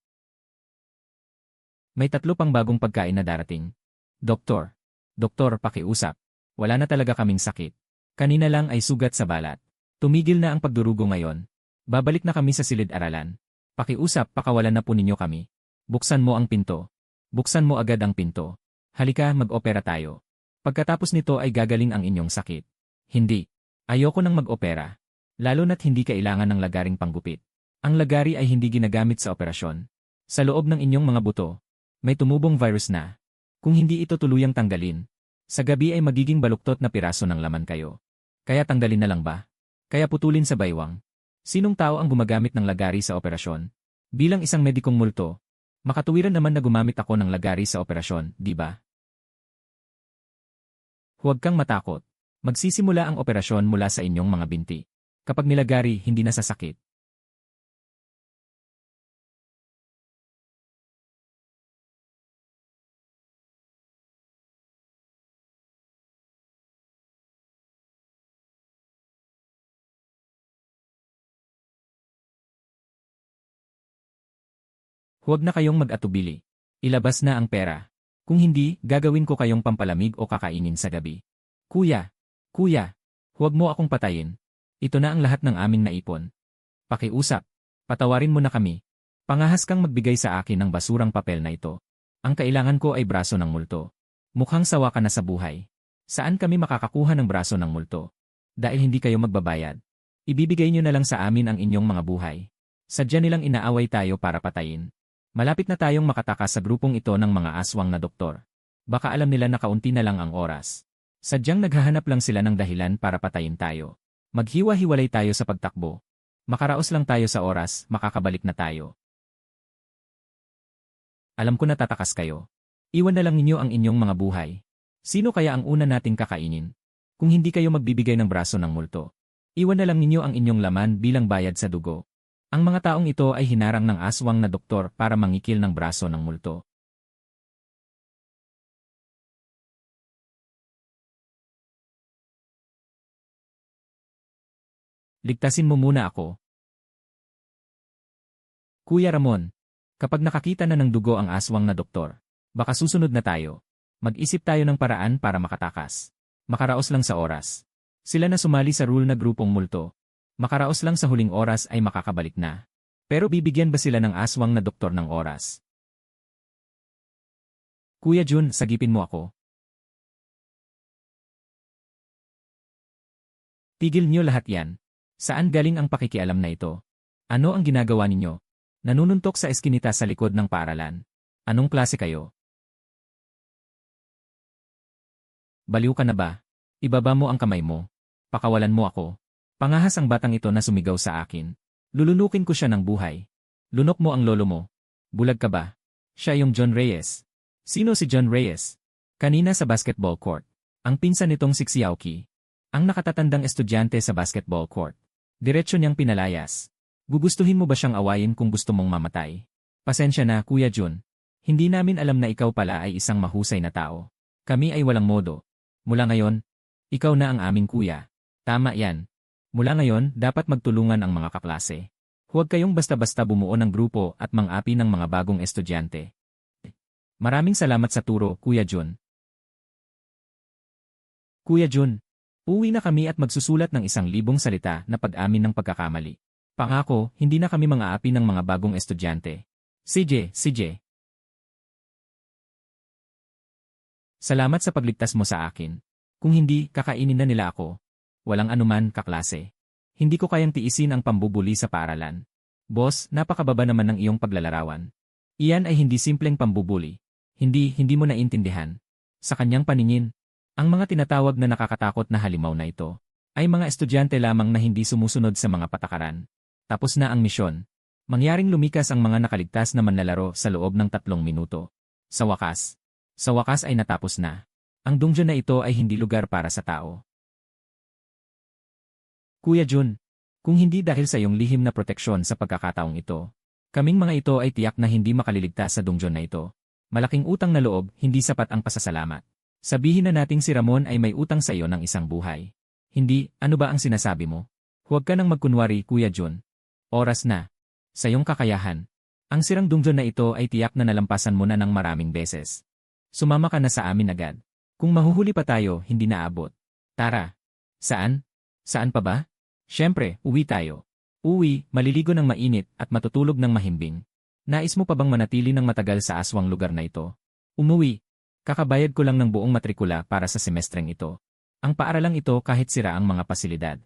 May tatlo pang bagong pagkain na darating. Doktor. Doktor, pakiusap. Wala na talaga kaming sakit. Kanina lang ay sugat sa balat. Tumigil na ang pagdurugo ngayon. Babalik na kami sa silid-aralan. Pakiusap, pakawalan na po ninyo kami. Buksan mo ang pinto. Buksan mo agad ang pinto. Halika, mag-opera tayo. Pagkatapos nito ay gagaling ang inyong sakit. Hindi. Ayoko nang mag-opera. Lalo na't hindi kailangan ng lagaring panggupit. Ang lagari ay hindi ginagamit sa operasyon. Sa loob ng inyong mga buto, may tumubong virus na. Kung hindi ito tuluyang tanggalin, sa gabi ay magiging baluktot na piraso ng laman kayo. Kaya tanggalin na lang ba? Kaya putulin sa baywang. Sinong tao ang gumagamit ng lagari sa operasyon? Bilang isang medikong multo, makatuwiran naman na gumamit ako ng lagari sa operasyon, di ba? Huwag kang matakot. Magsisimula ang operasyon mula sa inyong mga binti. Kapag nilagari, hindi na sasakit. Huwag na kayong mag-atubili. Ilabas na ang pera. Kung hindi, gagawin ko kayong pampalamig o kakainin sa gabi. Kuya! Kuya! Huwag mo akong patayin. Ito na ang lahat ng aming naipon. Pakiusap. Patawarin mo na kami. Pangahas kang magbigay sa akin ng basurang papel na ito. Ang kailangan ko ay braso ng multo. Mukhang sawa ka na sa buhay. Saan kami makakakuha ng braso ng multo? Dahil hindi kayo magbabayad. Ibibigay nyo na lang sa amin ang inyong mga buhay. Sadya nilang inaaway tayo para patayin. Malapit na tayong makatakas sa grupong ito ng mga aswang na doktor. Baka alam nila na kaunti na lang ang oras. Sadyang naghahanap lang sila ng dahilan para patayin tayo. Maghiwa-hiwalay tayo sa pagtakbo. Makaraos lang tayo sa oras, makakabalik na tayo. Alam ko na tatakas kayo. Iwan na lang ninyo ang inyong mga buhay. Sino kaya ang una nating kakainin? Kung hindi kayo magbibigay ng braso ng multo. Iwan na lang ninyo ang inyong laman bilang bayad sa dugo. Ang mga taong ito ay hinarang ng aswang na doktor para mangikil ng braso ng multo. Ligtasin mo muna ako. Kuya Ramon, kapag nakakita na ng dugo ang aswang na doktor, baka susunod na tayo. Mag-isip tayo ng paraan para makatakas. Makaraos lang sa oras. Sila na sumali sa rule na grupong multo. Makaraos lang sa huling oras ay makakabalik na. Pero bibigyan ba sila ng aswang na doktor ng oras? Kuya Jun, sagipin mo ako. Tigil niyo lahat yan. Saan galing ang pakikialam na ito? Ano ang ginagawa ninyo? Nanununtok sa eskinita sa likod ng paaralan. Anong klase kayo? Baliw ka na ba? Ibaba mo ang kamay mo. Pakawalan mo ako. Pangahas ang batang ito na sumigaw sa akin. Lulunukin ko siya ng buhay. Lunok mo ang lolo mo. Bulag ka ba? Siya yung John Reyes. Sino si John Reyes? Kanina sa basketball court. Ang pinsan nitong si Xiaoqi. Ang nakatatandang estudyante sa basketball court. Diretso niyang pinalayas. Gugustuhin mo ba siyang awayin kung gusto mong mamatay? Pasensya na, Kuya Jun. Hindi namin alam na ikaw pala ay isang mahusay na tao. Kami ay walang modo. Mula ngayon, ikaw na ang aming kuya. Tama yan. Mula ngayon, dapat magtulungan ang mga kaklase. Huwag kayong basta-basta bumuo ng grupo at mang-api ng mga bagong estudyante. Maraming salamat sa turo, Kuya Jun. Kuya Jun, uwi na kami at magsusulat ng 1,000 salita na pag-amin ng pagkakamali. Pangako, hindi na kami mang-aapi ng mga bagong estudyante. CJ. Salamat sa pagligtas mo sa akin. Kung hindi, kakainin na nila ako. Walang anuman, kaklase. Hindi ko kayang tiisin ang pambubuli sa paaralan. Boss, napakababa naman ng iyong paglalarawan. Iyan ay hindi simpleng pambubuli. Hindi mo naintindihan. Sa kanyang paningin, ang mga tinatawag na nakakatakot na halimaw na ito, ay mga estudyante lamang na hindi sumusunod sa mga patakaran. Tapos na ang misyon. Mangyaring lumikas ang mga nakaligtas na manlalaro sa loob ng 3 minuto. Sa wakas ay natapos na. Ang dungeon na ito ay hindi lugar para sa tao. Kuya Jun, Kung hindi dahil sa iyong lihim na proteksyon sa pagkakataong ito, kaming mga ito ay tiyak na hindi makaliligtas sa dungeon na ito. Malaking utang na loob, hindi sapat ang pasasalamat. Sabihin na nating si Ramon ay may utang sa iyo ng isang buhay. Hindi, ano ba ang sinasabi mo? Huwag ka nang magkunwari, Kuya Jun. Oras na. Sa iyong kakayahan. Ang sirang dungeon na ito ay tiyak na nalampasan mo na ng maraming beses. Sumama ka na sa amin agad. Kung mahuhuli pa tayo, hindi na abot. Tara. Saan? Saan pa ba? Siyempre, uwi tayo. Uwi, maliligo ng mainit at matutulog ng mahimbing. Nais mo pa bang manatili ng matagal sa aswang lugar na ito? Umuwi. Kakabayad ko lang ng buong matrikula para sa semestreng ito. Ang paaralang ito kahit sira ang mga pasilidad.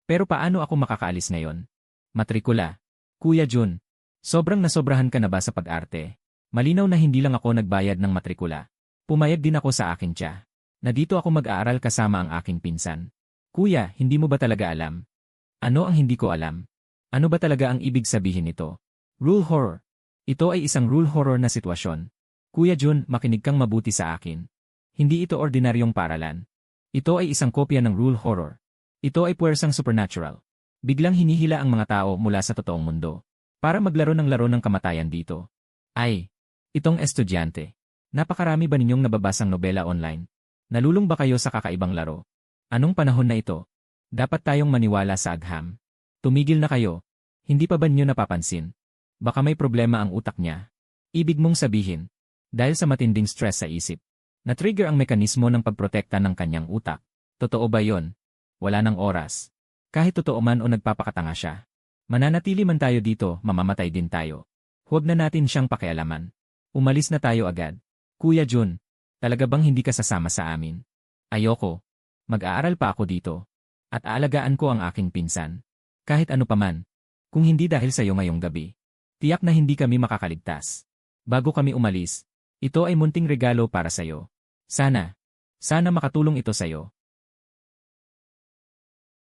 Pero paano ako makakaalis ngayon? Matrikula. Kuya Jun, sobrang nasobrahan ka na ba sa pag-arte? Malinaw na hindi lang ako nagbayad ng matrikula. Pumayag din ako sa akin tiya. Na dito ako mag-aaral kasama ang aking pinsan. Kuya, hindi mo ba talaga alam? Ano ang hindi ko alam? Ano ba talaga ang ibig sabihin nito? Rule horror. Ito ay isang rule horror na sitwasyon. Kuya Jun, makinig kang mabuti sa akin. Hindi ito ordinaryong paaralan. Ito ay isang kopya ng rule horror. Ito ay puwersang supernatural. Biglang hinihila ang mga tao mula sa totoong mundo. Para maglaro ng laro ng kamatayan dito. Ay, itong estudyante. Napakarami ba ninyong nababasang nobela online? Nalulung ba kayo sa kakaibang laro? Anong panahon na ito? Dapat tayong maniwala sa agham. Tumigil na kayo. Hindi pa ba niyo napapansin? Baka may problema ang utak niya. Ibig mong sabihin, dahil sa matinding stress sa isip, na-trigger ang mekanismo ng pagprotekta ng kanyang utak. Totoo ba yon? Wala nang oras. Kahit totoo man o nagpapakatanga siya. Mananatili man tayo dito, mamamatay din tayo. Huwag na natin siyang pakialaman. Umalis na tayo agad. Kuya Jun, talaga bang hindi ka sasama sa amin? Ayoko. Mag-aaral pa ako dito. At aalagaan ko ang aking pinsan. Kahit ano paman. Kung hindi dahil sa iyo ngayong gabi. Tiyak na hindi kami makakaligtas. Bago kami umalis, ito ay munting regalo para sa iyo. Sana makatulong ito sa iyo.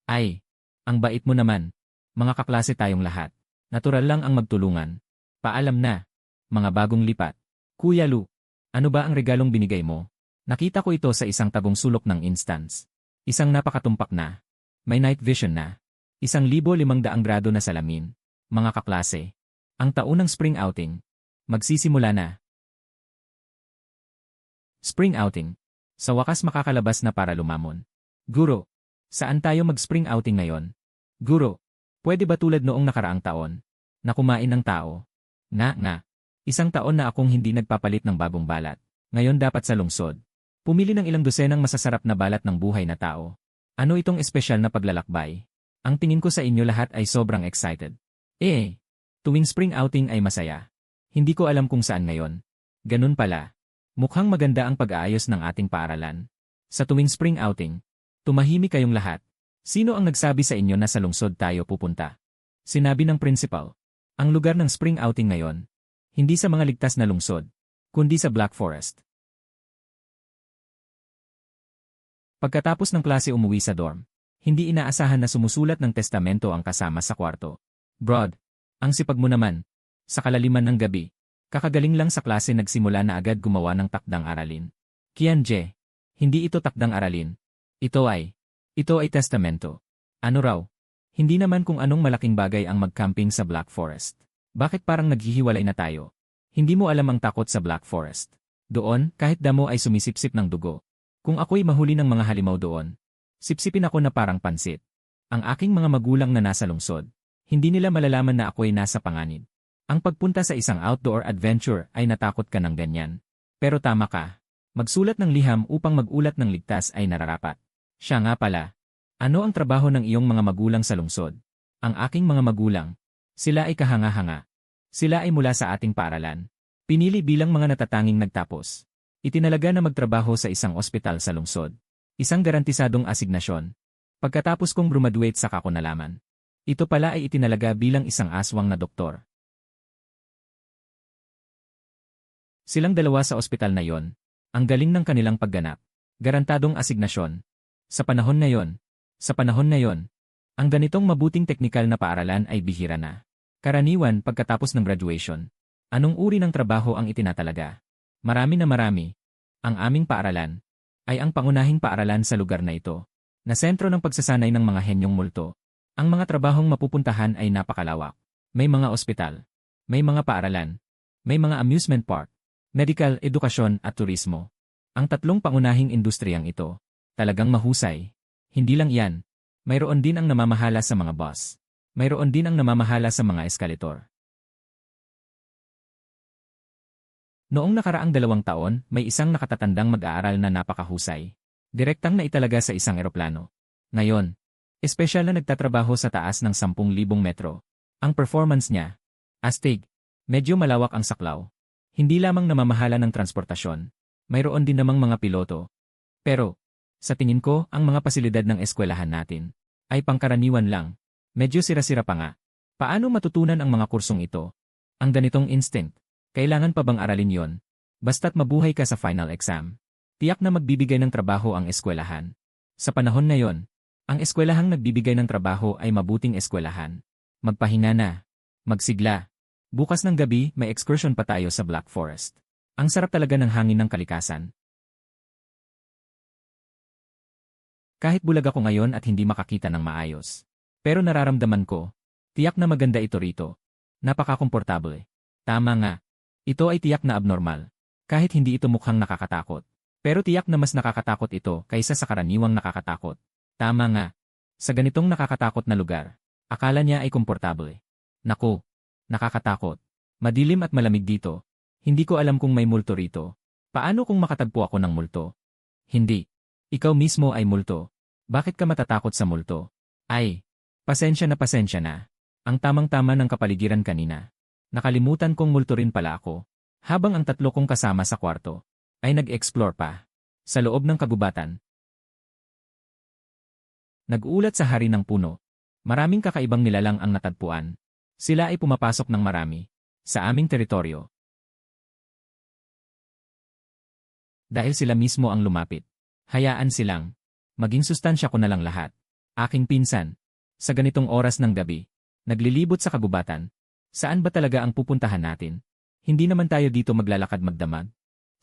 Ay, ang bait mo naman. Mga kaklase tayong lahat. Natural lang ang magtulungan. Paalam na. Mga bagong lipat. Kuya Lu, ano ba ang regalong binigay mo? Nakita ko ito sa isang tagong sulok ng instance. Isang napakatumpak na. May night vision na. 1,500 grado na salamin. Mga kaklase. Ang taunang spring outing. Magsisimula na. Spring outing. Sa wakas makakalabas na para lumamon. Guro, saan tayo mag-spring outing ngayon? Guro, pwede ba tulad noong nakaraang taon? Na kumain ng tao? Nga. 1 taon na akong hindi nagpapalit ng bagong balat. Ngayon dapat sa lungsod. Pumili ng ilang dosenang masasarap na balat ng buhay na tao. Ano itong espesyal na paglalakbay? Ang tingin ko sa inyo lahat ay sobrang excited. Tuwing spring outing ay masaya. Hindi ko alam kung saan ngayon. Ganun pala. Mukhang maganda ang pag-aayos ng ating paaralan. Sa tuwing spring outing, tumahimik kayong lahat. Sino ang nagsabi sa inyo na sa lungsod tayo pupunta? Sinabi ng principal. Ang lugar ng spring outing ngayon, hindi sa mga ligtas na lungsod, kundi sa Black Forest. Pagkatapos ng klase umuwi sa dorm, hindi inaasahan na sumusulat ng testamento ang kasama sa kwarto. Broad, ang sipag mo naman. Sa kalaliman ng gabi, kakagaling lang sa klase nagsimula na agad gumawa ng takdang aralin. Kian-je, hindi ito takdang aralin. Ito ay testamento. Ano raw? Hindi naman kung anong malaking bagay ang mag-camping sa Black Forest. Bakit parang naghihiwalay na tayo? Hindi mo alam ang takot sa Black Forest. Doon, kahit damo ay sumisipsip ng dugo. Kung ako'y mahuli ng mga halimaw doon, sipsipin ako na parang pansit. Ang aking mga magulang na nasa lungsod, hindi nila malalaman na ako'y nasa panganib. Ang pagpunta sa isang outdoor adventure ay natakot ka ng ganyan. Pero tama ka. Magsulat ng liham upang mag-ulat ng ligtas ay nararapat. Siya nga pala. Ano ang trabaho ng iyong mga magulang sa lungsod? Ang aking mga magulang. Sila ay kahanga-hanga. Sila ay mula sa ating paaralan. Pinili bilang mga natatanging nagtapos. Itinalaga na magtrabaho sa isang ospital sa lungsod. Isang garantisadong asignasyon. Pagkatapos kong graduate saka ko nalaman. Ito pala ay itinalaga bilang isang aswang na doktor. Silang dalawa sa ospital na yon. Ang galing ng kanilang pagganap. Garantadong asignasyon. Sa panahon na yon, ang ganitong mabuting teknikal na paaralan ay bihira na. Karaniwan pagkatapos ng graduation. Anong uri ng trabaho ang itinatalaga? Marami. Ang aming paaralan ay ang pangunahing paaralan sa lugar na ito, na sentro ng pagsasanay ng mga henyong multo. Ang mga trabahong mapupuntahan ay napakalawak. May mga ospital, may mga paaralan, may mga amusement park, medical, edukasyon at turismo. Ang tatlong pangunahing industriyang ito, talagang mahusay. Hindi lang yan, mayroon din ang namamahala sa mga bus. Mayroon din ang namamahala sa mga eskalator. Noong nakaraang 2 taon, may isang nakatatandang mag-aaral na napakahusay. Direktang na italaga sa isang eroplano. Ngayon, espesyal na nagtatrabaho sa taas ng 10,000 metro. Ang performance niya, astig, medyo malawak ang saklaw. Hindi lamang namamahala ng transportasyon, mayroon din namang mga piloto. Pero, sa tingin ko, ang mga pasilidad ng eskwelahan natin ay pangkaraniwan lang. Medyo sira-sira pa nga. Paano matutunan ang mga kursong ito? Ang ganitong instinct, kailangan pa bang aralin yon? Basta't mabuhay ka sa final exam. Tiyak na magbibigay ng trabaho ang eskwelahan. Sa panahon na yon, ang eskwelahang nagbibigay ng trabaho ay mabuting eskwelahan. Magpahinga na. Magsigla. Bukas ng gabi, may excursion pa tayo sa Black Forest. Ang sarap talaga ng hangin ng kalikasan. Kahit bulag ako ngayon at hindi makakita ng maayos. Pero nararamdaman ko, tiyak na maganda ito rito. Napaka-komportable. Tama nga. Ito ay tiyak na abnormal. Kahit hindi ito mukhang nakakatakot. Pero tiyak na mas nakakatakot ito kaysa sa karaniwang nakakatakot. Tama nga. Sa ganitong nakakatakot na lugar, akala niya ay komportable. Naku, nakakatakot. Madilim at malamig dito. Hindi ko alam kung may multo rito. Paano kung makatagpo ako ng multo? Hindi. Ikaw mismo ay multo. Bakit ka matatakot sa multo? Ay, pasensya na. Ang tamang-tama ng kapaligiran kanina. Nakalimutan kong multo rin pala ako. Habang ang 3 kong kasama sa kwarto ay nag-explore pa sa loob ng kagubatan. Nag-uulat sa hari ng puno. Maraming kakaibang nilalang ang natagpuan. Sila ay pumapasok ng marami sa aming teritoryo. Dahil sila mismo ang lumapit. Hayaan silang. Maging sustansya ko na lang lahat. Aking pinsan. Sa ganitong oras ng gabi. Naglilibot sa kagubatan. Saan ba talaga ang pupuntahan natin? Hindi naman tayo dito maglalakad magdamag.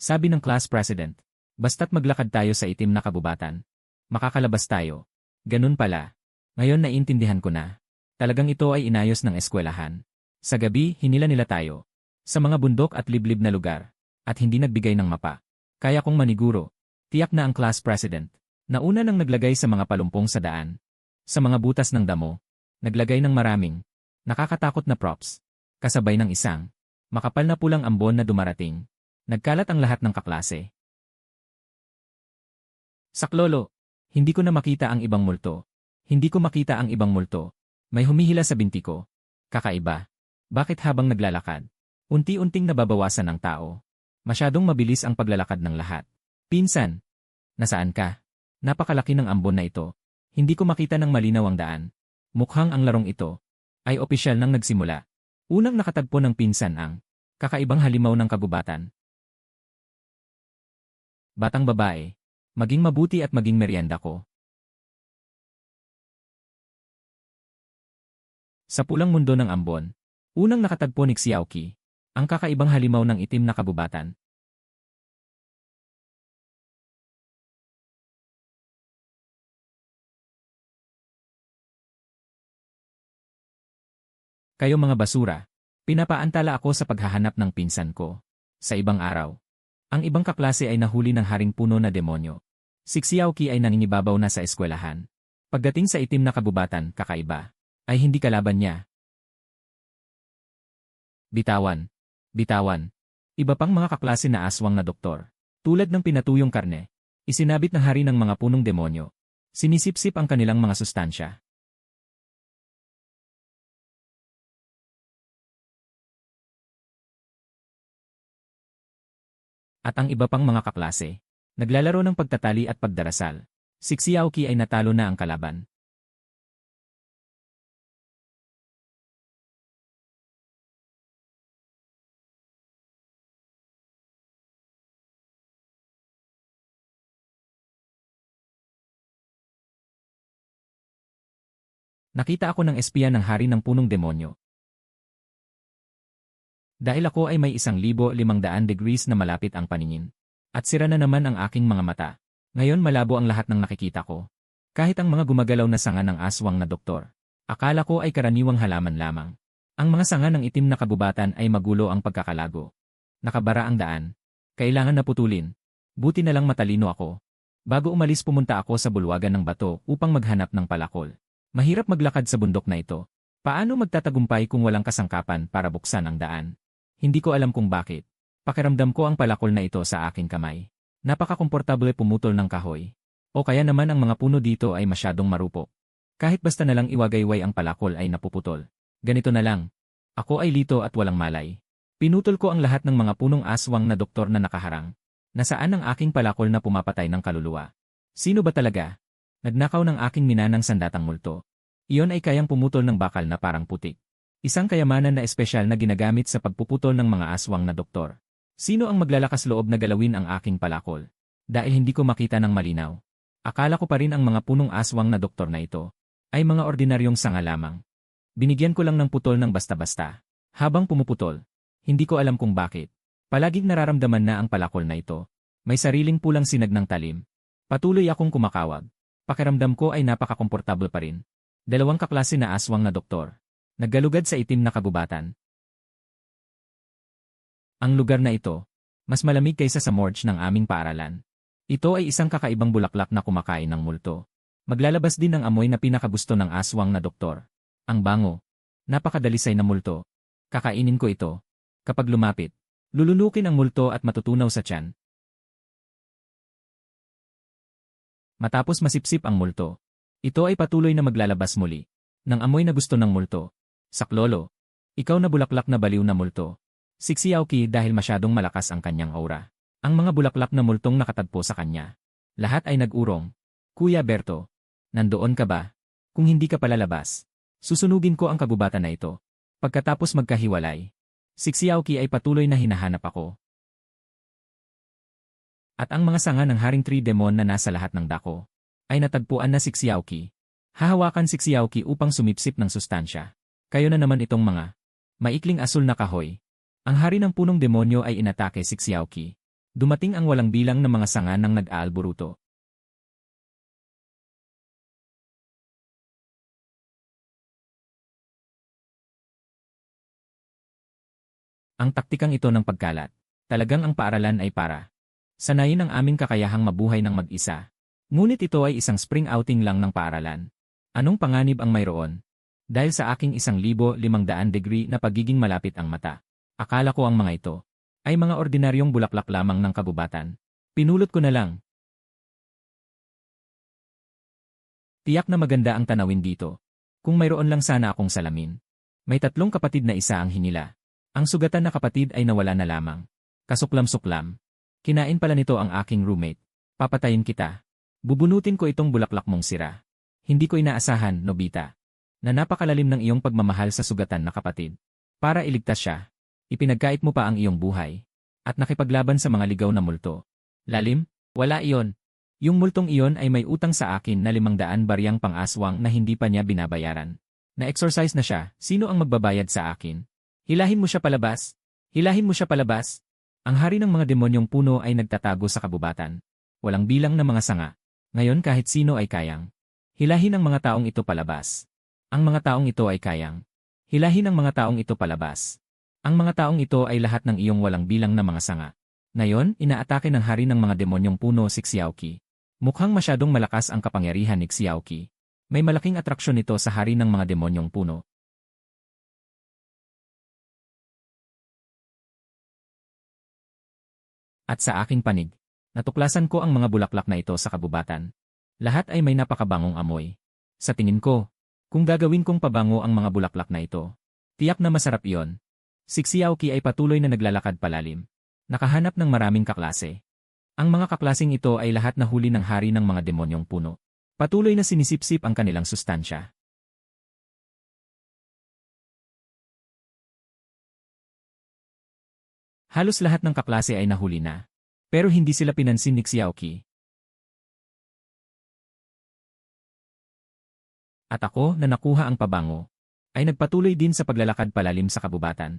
Sabi ng class president. Basta't maglakad tayo sa itim na kabubatan. Makakalabas tayo. Ganun pala. Ngayon naiintindihan ko na. Talagang ito ay inayos ng eskwelahan. Sa gabi, hinila nila tayo. Sa mga bundok at liblib na lugar. At hindi nagbigay ng mapa. Kaya kong maniguro. Tiyak na ang class president. Nauna nang naglagay sa mga palumpong sa daan. Sa mga butas ng damo. Naglagay ng maraming nakakatakot na props. Kasabay ng isang makapal na pulang ambon na dumarating. Nagkalat ang lahat ng kaklase. Saklolo, hindi ko na makita ang ibang multo. Hindi ko makita ang ibang multo. May humihila sa binti ko. Kakaiba. Bakit habang naglalakad? Unti-unting nababawasan ng tao. Masyadong mabilis ang paglalakad ng lahat. Pinsan, nasaan ka? Napakalaki ng ambon na ito. Hindi ko makita ng malinaw ang daan. Mukhang ang larong ito ay opisyal nang nagsimula. Unang nakatagpo ng pinsan ang kakaibang halimaw ng kagubatan. Batang babae, maging mabuti at maging merienda ko. Sa pulang mundo ng ambon, unang nakatagpo ni Xiaoqi, ang kakaibang halimaw ng itim na kabubatan. Kayo mga basura, pinapaantala ako sa paghahanap ng pinsan ko. Sa ibang araw, ang ibang kaklase ay nahuli ng haring puno na demonyo. Si Xiaoqi ay nangingibabaw na sa eskwelahan. Pagdating sa itim na kabubatan, kakaiba, ay hindi kalaban niya. Bitawan. Bitawan. Iba pang mga kaklase na aswang na doktor. Tulad ng pinatuyong karne, isinabit ng hari ng mga punong demonyo. Sinisipsip ang kanilang mga sustansya. At ang iba pang mga kaklase, naglalaro ng pagtatali at pagdarasal. Si Xiaoqi ay natalo na ang kalaban. Nakita ako ng espiya ng hari ng punong demonyo. Dahil ako ay may 1,500 degrees na malapit ang paningin. At sira na naman ang aking mga mata. Ngayon malabo ang lahat ng nakikita ko. Kahit ang mga gumagalaw na sanga ng aswang na doktor Akala ko ay karaniwang halaman lamang. Ang mga sanga ng itim na kabubatan ay magulo ang pagkakalago. Nakabara ang daan. Kailangan na putulin. Buti na lang matalino ako. Bago umalis pumunta ako sa bulwagan ng bato upang maghanap ng palakol. Mahirap maglakad sa bundok na ito. Paano magtatagumpay kung walang kasangkapan para buksan ang daan? Hindi ko alam kung bakit. Pakiramdam ko ang palakol na ito sa aking kamay. Napakakomportable pumutol ng kahoy. O kaya naman ang mga puno dito ay masyadong marupok. Kahit basta na lang iwagayway ang palakol ay napuputol. Ganito na lang. Ako ay lito at walang malay. Pinutol ko ang lahat ng mga punong aswang na doktor na nakaharang. Nasaan ang aking palakol na pumapatay ng kaluluwa? Sino ba talaga? Nagnakaw ng aking minanang sandatang multo. Iyon ay kayang pumutol ng bakal na parang putik. Isang kayamanan na espesyal na ginagamit sa pagpuputol ng mga aswang na doktor. Sino ang maglalakas loob na galawin ang aking palakol? Dahil hindi ko makita ng malinaw. Akala ko pa rin ang mga punong aswang na doktor na ito ay mga ordinaryong sanga lamang. Binigyan ko lang ng putol ng basta-basta. Habang pumuputol, hindi ko alam kung bakit. Palaging nararamdaman na ang palakol na ito. May sariling pulang sinag ng talim. Patuloy akong kumakawag. Pakiramdam ko ay napakakomportable pa rin. Dalawang kaklase na aswang na doktor. Naggalugad sa itim na kabubatan. Ang lugar na ito, mas malamig kaysa sa morgue ng aming paaralan. Ito ay isang kakaibang bulaklak na kumakain ng multo. Maglalabas din ng amoy na pinakagusto ng aswang na doktor. Ang bango. Napakadalisay na multo. Kakainin ko ito. Kapag lumapit, lulunukin ang multo at matutunaw sa tiyan. Matapos masipsip ang multo, ito ay patuloy na maglalabas muli ng amoy na gusto ng multo. Saklolo, ikaw na bulaklak na baliw na multo. Siksiyaoki dahil masyadong malakas ang kanyang aura. Ang mga bulaklak na multong nakatagpo sa kanya. Lahat ay nag-urong. Kuya Berto, nandoon ka ba? Kung hindi ka palalabas, susunugin ko ang kabubatan na ito. Pagkatapos magkahiwalay, Siksiyaoki ay patuloy na hinahanap ako. At ang mga sanga ng Haring Tree Demon na nasa lahat ng dako ay natagpuan na Siksiyaoki. Hahawakan Siksiyaoki upang sumipsip ng sustansya. Kayo na naman itong mga maikling asul na kahoy. Ang hari ng punong demonyo ay inatake Siksiyaoki. Dumating ang walang bilang na mga sanga ng nag-aalburuto. Ang taktikang ito ng pagkalat. Talagang ang paaralan ay para sanayin ang aming kakayahang mabuhay ng mag-isa. Ngunit ito ay isang spring outing lang ng paaralan. Anong panganib ang mayroon? Dahil sa aking 1,500 degree na pagiging malapit ang mata. Akala ko ang mga ito ay mga ordinaryong bulaklak lamang ng kabubatan. Pinulot ko na lang. Tiyak na maganda ang tanawin dito. Kung mayroon lang sana akong salamin. May 3 kapatid na isa ang hinila. Ang sugatan na kapatid ay nawala na lamang. Kasuklam-suklam. Kinain pala nito ang aking roommate. Papatayin kita. Bubunutin ko itong bulaklak mong sira. Hindi ko inaasahan, Nobita, na napakalalim ng iyong pagmamahal sa sugatan na kapatid. Para iligtas siya, ipinagkait mo pa ang iyong buhay. At nakipaglaban sa mga ligaw na multo. Lalim? Wala iyon. Yung multong iyon ay may utang sa akin na 500 baryang pang-aswang na hindi pa niya binabayaran. Na-exorcise na siya, sino ang magbabayad sa akin? Hilahin mo siya palabas. Hilahin mo siya palabas. Ang hari ng mga demonyong puno ay nagtatago sa kabubatan. Walang bilang na mga sanga. Ngayon kahit sino ay kayang hilahin ang mga taong ito palabas. Ang mga taong ito ay kayang hilahin ang mga taong ito palabas. Ang mga taong ito ay lahat ng iyong walang bilang na mga sanga. Ngayon, inaatake ng hari ng mga demonyong puno si Xiaoqi. Mukhang masyadong malakas ang kapangyarihan ni Xiaoqi. May malaking atraksyon ito sa hari ng mga demonyong puno. At sa aking panig, natuklasan ko ang mga bulaklak na ito sa kabubatan. Lahat ay may napakabangong amoy. Sa tingin ko, kung gagawin kong pabango ang mga bulaklak na ito, tiyak na masarap iyon. Si Xiaoqi ay patuloy na naglalakad palalim. Nakahanap ng maraming kaklase. Ang mga kaklaseng ito ay lahat na huli ng hari ng mga demonyong puno. Patuloy na sinisipsip ang kanilang sustansya. Halos lahat ng kaklase ay nahuli na. Pero hindi sila pinansin ni Xiaoqi. At ako na nakuha ang pabango, ay nagpatuloy din sa paglalakad palalim sa kabubatan.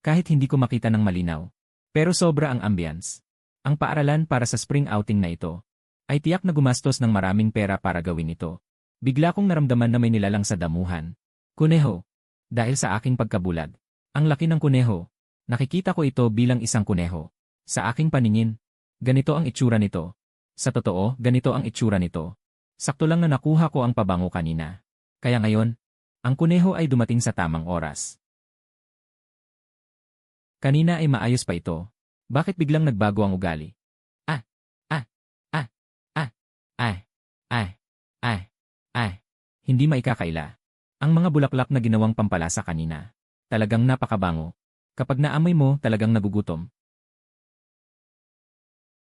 Kahit hindi ko makita ng malinaw. Pero sobra ang ambience. Ang paaralan para sa spring outing na ito ay tiyak na gumastos ng maraming pera para gawin ito. Bigla kong naramdaman na may nilalang sa damuhan. Kuneho. Dahil sa aking pagkabulag. Ang laki ng kuneho. Nakikita ko ito bilang isang kuneho. Sa aking paningin, ganito ang itsura nito. Sa totoo, ganito ang itsura nito. Sakto lang na nakuha ko ang pabango kanina. Kaya ngayon, ang kuneho ay dumating sa tamang oras. Kanina ay maayos pa ito. Bakit biglang nagbago ang ugali? Ah, ah, ah, ah, ah, ah, ah, ah. Hindi maikakaila. Ang mga bulaklak na ginawang pampalasa kanina. Talagang napakabango. Kapag naamoy mo, talagang nagugutom.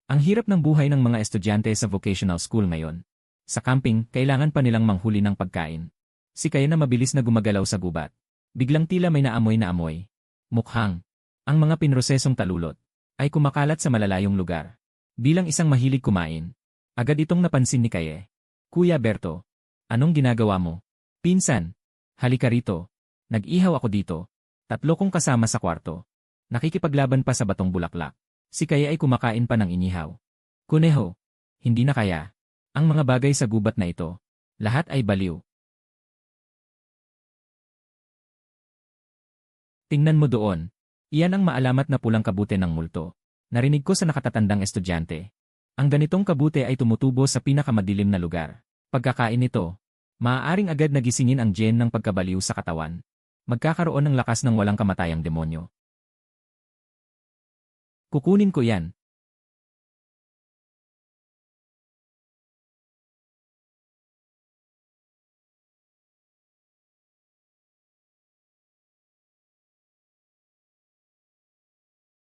Ang hirap ng buhay ng mga estudyante sa vocational school ngayon. Sa camping, kailangan pa nilang manghuli ng pagkain. Si Kaya na mabilis na gumagalaw sa gubat. Biglang tila may naamoy na amoy. Mukhang, ang mga pinrosesong talulot ay kumakalat sa malalayong lugar. Bilang isang mahilig kumain, agad itong napansin ni Kaye. Kuya Berto, anong ginagawa mo? Pinsan, halika rito. Nag-ihaw ako dito. 3 kong kasama sa kwarto. Nakikipaglaban pa sa batong bulaklak. Si Kaye ay kumakain pa ng inihaw. Kuneho, hindi na kaya. Ang mga bagay sa gubat na ito, lahat ay baliw. Tingnan mo doon. Iyan ang maalamat na pulang kabute ng multo. Narinig ko sa nakatatandang estudyante. Ang ganitong kabute ay tumutubo sa pinakamadilim na lugar. Pagkakain nito, maaaring agad nagisingin ang gen ng pagkabaliw sa katawan. Magkakaroon ng lakas ng walang kamatayang demonyo. Kukunin ko yan.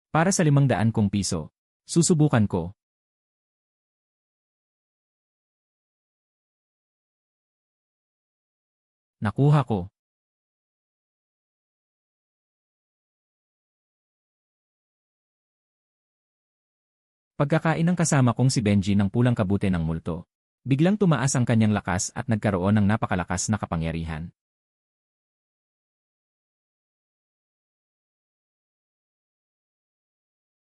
Para sa 500 kong piso. Susubukan ko. Nakuha ko. Pagkakain ng kasama kong si Benji ng pulang kabute ng multo. Biglang tumaas ang kanyang lakas at nagkaroon ng napakalakas na kapangyarihan.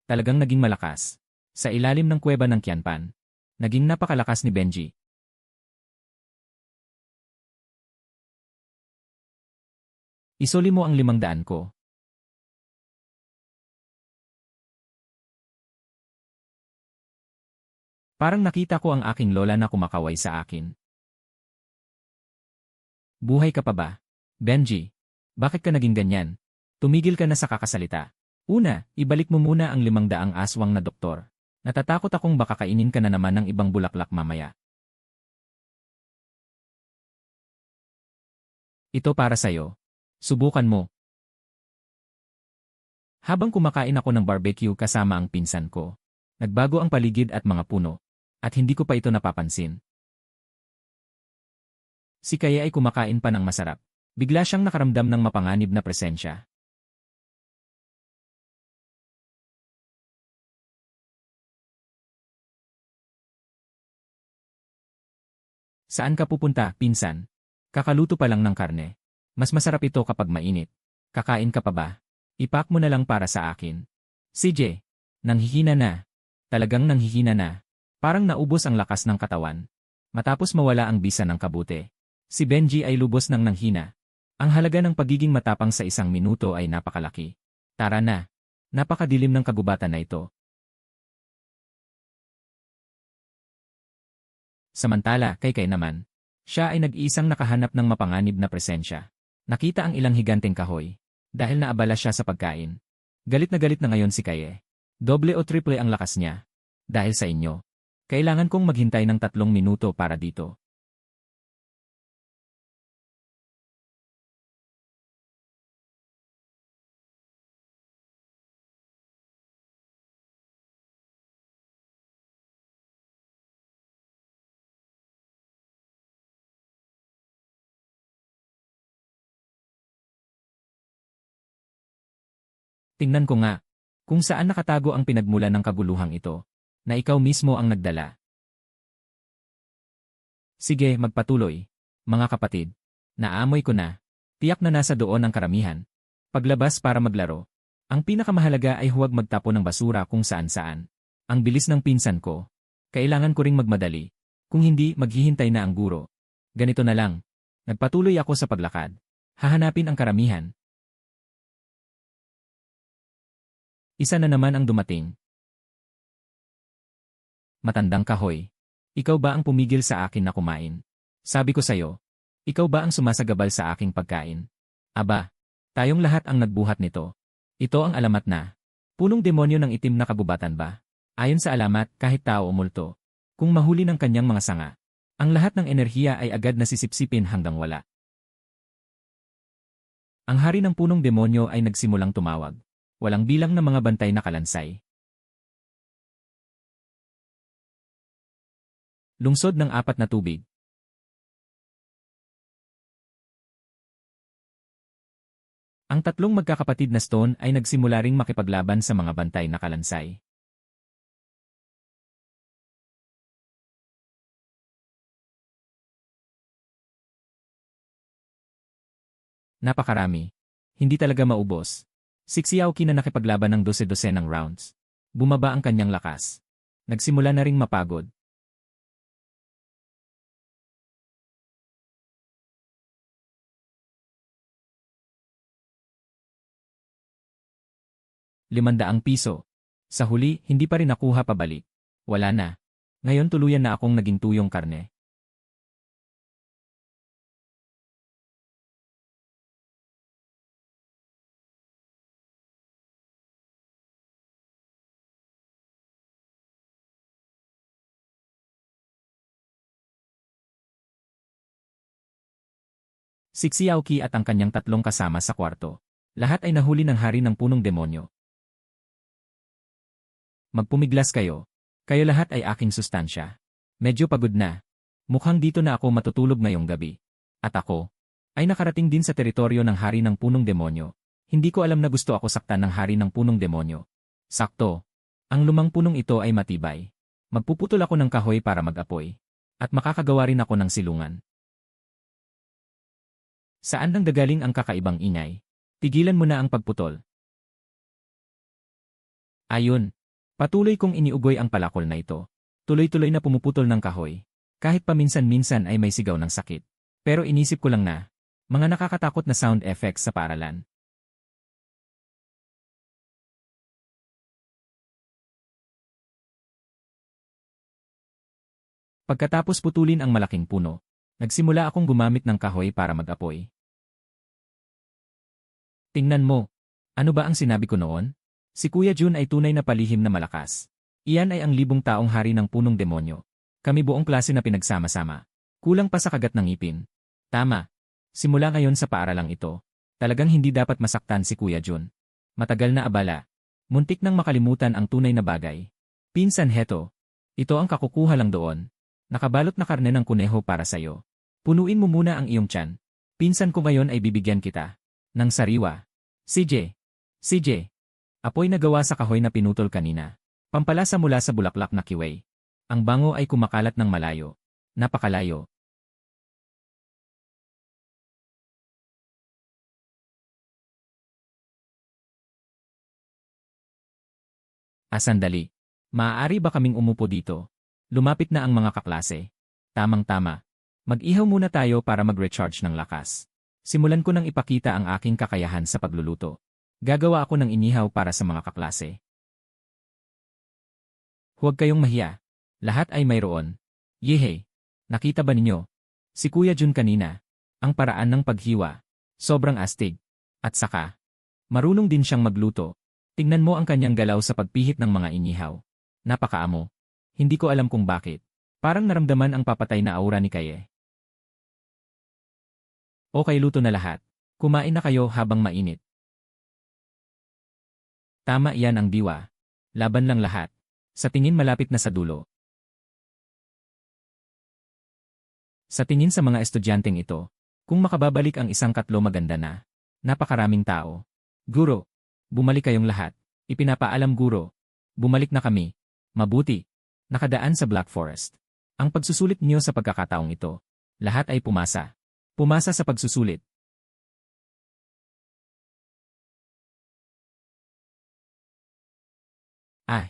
Talagang naging malakas. Sa ilalim ng kuweba ng Kianpan. Naging napakalakas ni Benji. Isoli mo ang 500 ko. Parang nakita ko ang aking lola na kumakaway sa akin. Buhay ka pa ba? Benji, bakit ka naging ganyan? Tumigil ka na sa kakasalita. Una, ibalik mo muna ang 500 aswang na doktor. Natatakot akong baka kainin ka na naman ng ibang bulaklak mamaya. Ito para sa'yo. Subukan mo. Habang kumakain ako ng barbecue kasama ang pinsan ko, nagbago ang paligid at mga puno, at hindi ko pa ito napapansin. Si Kaya ay kumakain pa ng masarap. Bigla siyang nakaramdam ng mapanganib na presensya. Saan ka pupunta, pinsan? Kakaluto pa lang ng karne. Mas masarap ito kapag mainit. Kakain ka pa ba? Ipak mo na lang para sa akin. CJ, nanghihina na. Talagang nanghihina na. Parang naubos ang lakas ng katawan. Matapos mawala ang bisa ng kabute. Si Benji ay lubos ng nanghina. Ang halaga ng pagiging matapang sa 1 minuto ay napakalaki. Tara na. Napakadilim ng kagubatan na ito. Samantala, kay Kay naman, siya ay nag-iisang nakahanap ng mapanganib na presensya. Nakita ang ilang higanteng kahoy. Dahil naabala siya sa pagkain. Galit na ngayon si Kaye. Doble o triple ang lakas niya. Dahil sa inyo. Kailangan kong maghintay ng 3 minuto para dito. Tingnan ko nga. Kung saan nakatago ang pinagmulan ng kaguluhang ito. Na ikaw mismo ang nagdala. Sige, magpatuloy. Mga kapatid. Naamoy ko na. Tiyak na nasa doon ang karamihan. Paglabas para maglaro. Ang pinakamahalaga ay huwag magtapo ng basura kung saan-saan. Ang bilis ng pinsan ko. Kailangan ko ring magmadali. Kung hindi, maghihintay na ang guro. Ganito na lang. Nagpatuloy ako sa paglakad. Hahanapin ang karamihan. Isa na naman ang dumating. Matandang kahoy. Ikaw ba ang pumigil sa akin na kumain? Sabi ko sa'yo. Ikaw ba ang sumasagabal sa aking pagkain? Aba, tayong lahat ang nagbuhat nito. Ito ang alamat na. Punong demonyo ng itim na kabubatan ba? Ayon sa alamat, kahit tao o multo. Kung mahuli ng kanyang mga sanga, ang lahat ng enerhiya ay agad na sisipsipin hanggang wala. Ang hari ng punong demonyo ay nagsimulang tumawag. Walang bilang na mga bantay na kalansay. Lungsod ng apat na tubig. Ang tatlong magkakapatid na Stone ay nagsimula ring makipaglaban sa mga bantay na kalansay. Napakarami. Hindi talaga maubos. Si Xiaoqi na nakipaglaban ng 12-12 rounds. Bumaba ang kanyang lakas. Nagsimula na ring mapagod. ₱500. Sa huli, hindi pa rin nakuha pabalik. Wala na. Ngayon tuluyan na akong naging tuyong karne. Si Xiaoqi at ang kanyang tatlong kasama sa kwarto. Lahat ay nahuli ng hari ng punong demonyo. Magpumiglas kayo. Kayo lahat ay aking sustansya. Medyo pagod na. Mukhang dito na ako matutulog ngayong gabi. At ako ay nakarating din sa teritoryo ng hari ng punong demonyo. Hindi ko alam na gusto ako saktan ng hari ng punong demonyo. Sakto. Ang lumang punong ito ay matibay. Magpuputol ako ng kahoy para mag-apoy. At makakagawa rin ako ng silungan. Saan nang gagaling ang kakaibang ingay? Tigilan mo na ang pagputol. Ayun. Patuloy kong iniugoy ang palakol na ito. Tuloy-tuloy na pumuputol ng kahoy. Kahit paminsan-minsan ay may sigaw ng sakit. Pero inisip ko lang na, mga nakakatakot na sound effects sa paaralan. Pagkatapos putulin ang malaking puno, nagsimula akong gumamit ng kahoy para mag-apoy. Tingnan mo. Ano ba ang sinabi ko noon? Si Kuya Jun ay tunay na palihim na malakas. Iyan ay ang 1000 taong hari ng punong demonyo. Kami buong klase na pinagsama-sama. Kulang pa sa kagat ng ngipin. Tama. Simula ngayon sa paaralang ito, talagang hindi dapat masaktan si Kuya Jun. Matagal na abala. Muntik nang makalimutan ang tunay na bagay. Pinsan heto. Ito ang kakukuha lang doon. Nakabalot na karne ng kuneho para sayo. Punuin mo muna ang iyong tiyan. Pinsan ko ngayon ay bibigyan kita ng sariwa. CJ. Apoy na gawa sa kahoy na pinutol kanina. Pampalasa mula sa bulaklak na kiway. Ang bango ay kumakalat ng malayo. Napakalayo. Sandali. Maaari ba kaming umupo dito? Lumapit na ang mga kaklase. Tamang-tama. Mag-ihaw muna tayo para mag-recharge ng lakas. Simulan ko nang ipakita ang aking kakayahan sa pagluluto. Gagawa ako ng inihaw para sa mga kaklase. Huwag kayong mahiya. Lahat ay mayroon. Yehe. Nakita ba ninyo? Si Kuya Jun kanina. Ang paraan ng paghiwa. Sobrang astig. At saka, marunong din siyang magluto. Tingnan mo ang kanyang galaw sa pagpihit ng mga inihaw. Napakaamo. Hindi ko alam kung bakit. Parang naramdaman ang papatay na aura ni Kaye. Okay, luto na lahat. Kumain na kayo habang mainit. Tama, iyan ang diwa. Laban lang lahat. Sa tingin malapit na sa dulo. Sa tingin sa mga estudyanteng ito, kung makababalik ang isang katlo maganda na. Napakaraming tao. Guro, bumalik kayong lahat. Ipinapaalam guro. Bumalik na kami. Mabuti. Nakadaan sa Black Forest. Ang pagsusulit niyo sa pagkakataong ito. Lahat ay pumasa. Pumasa sa pagsusulit.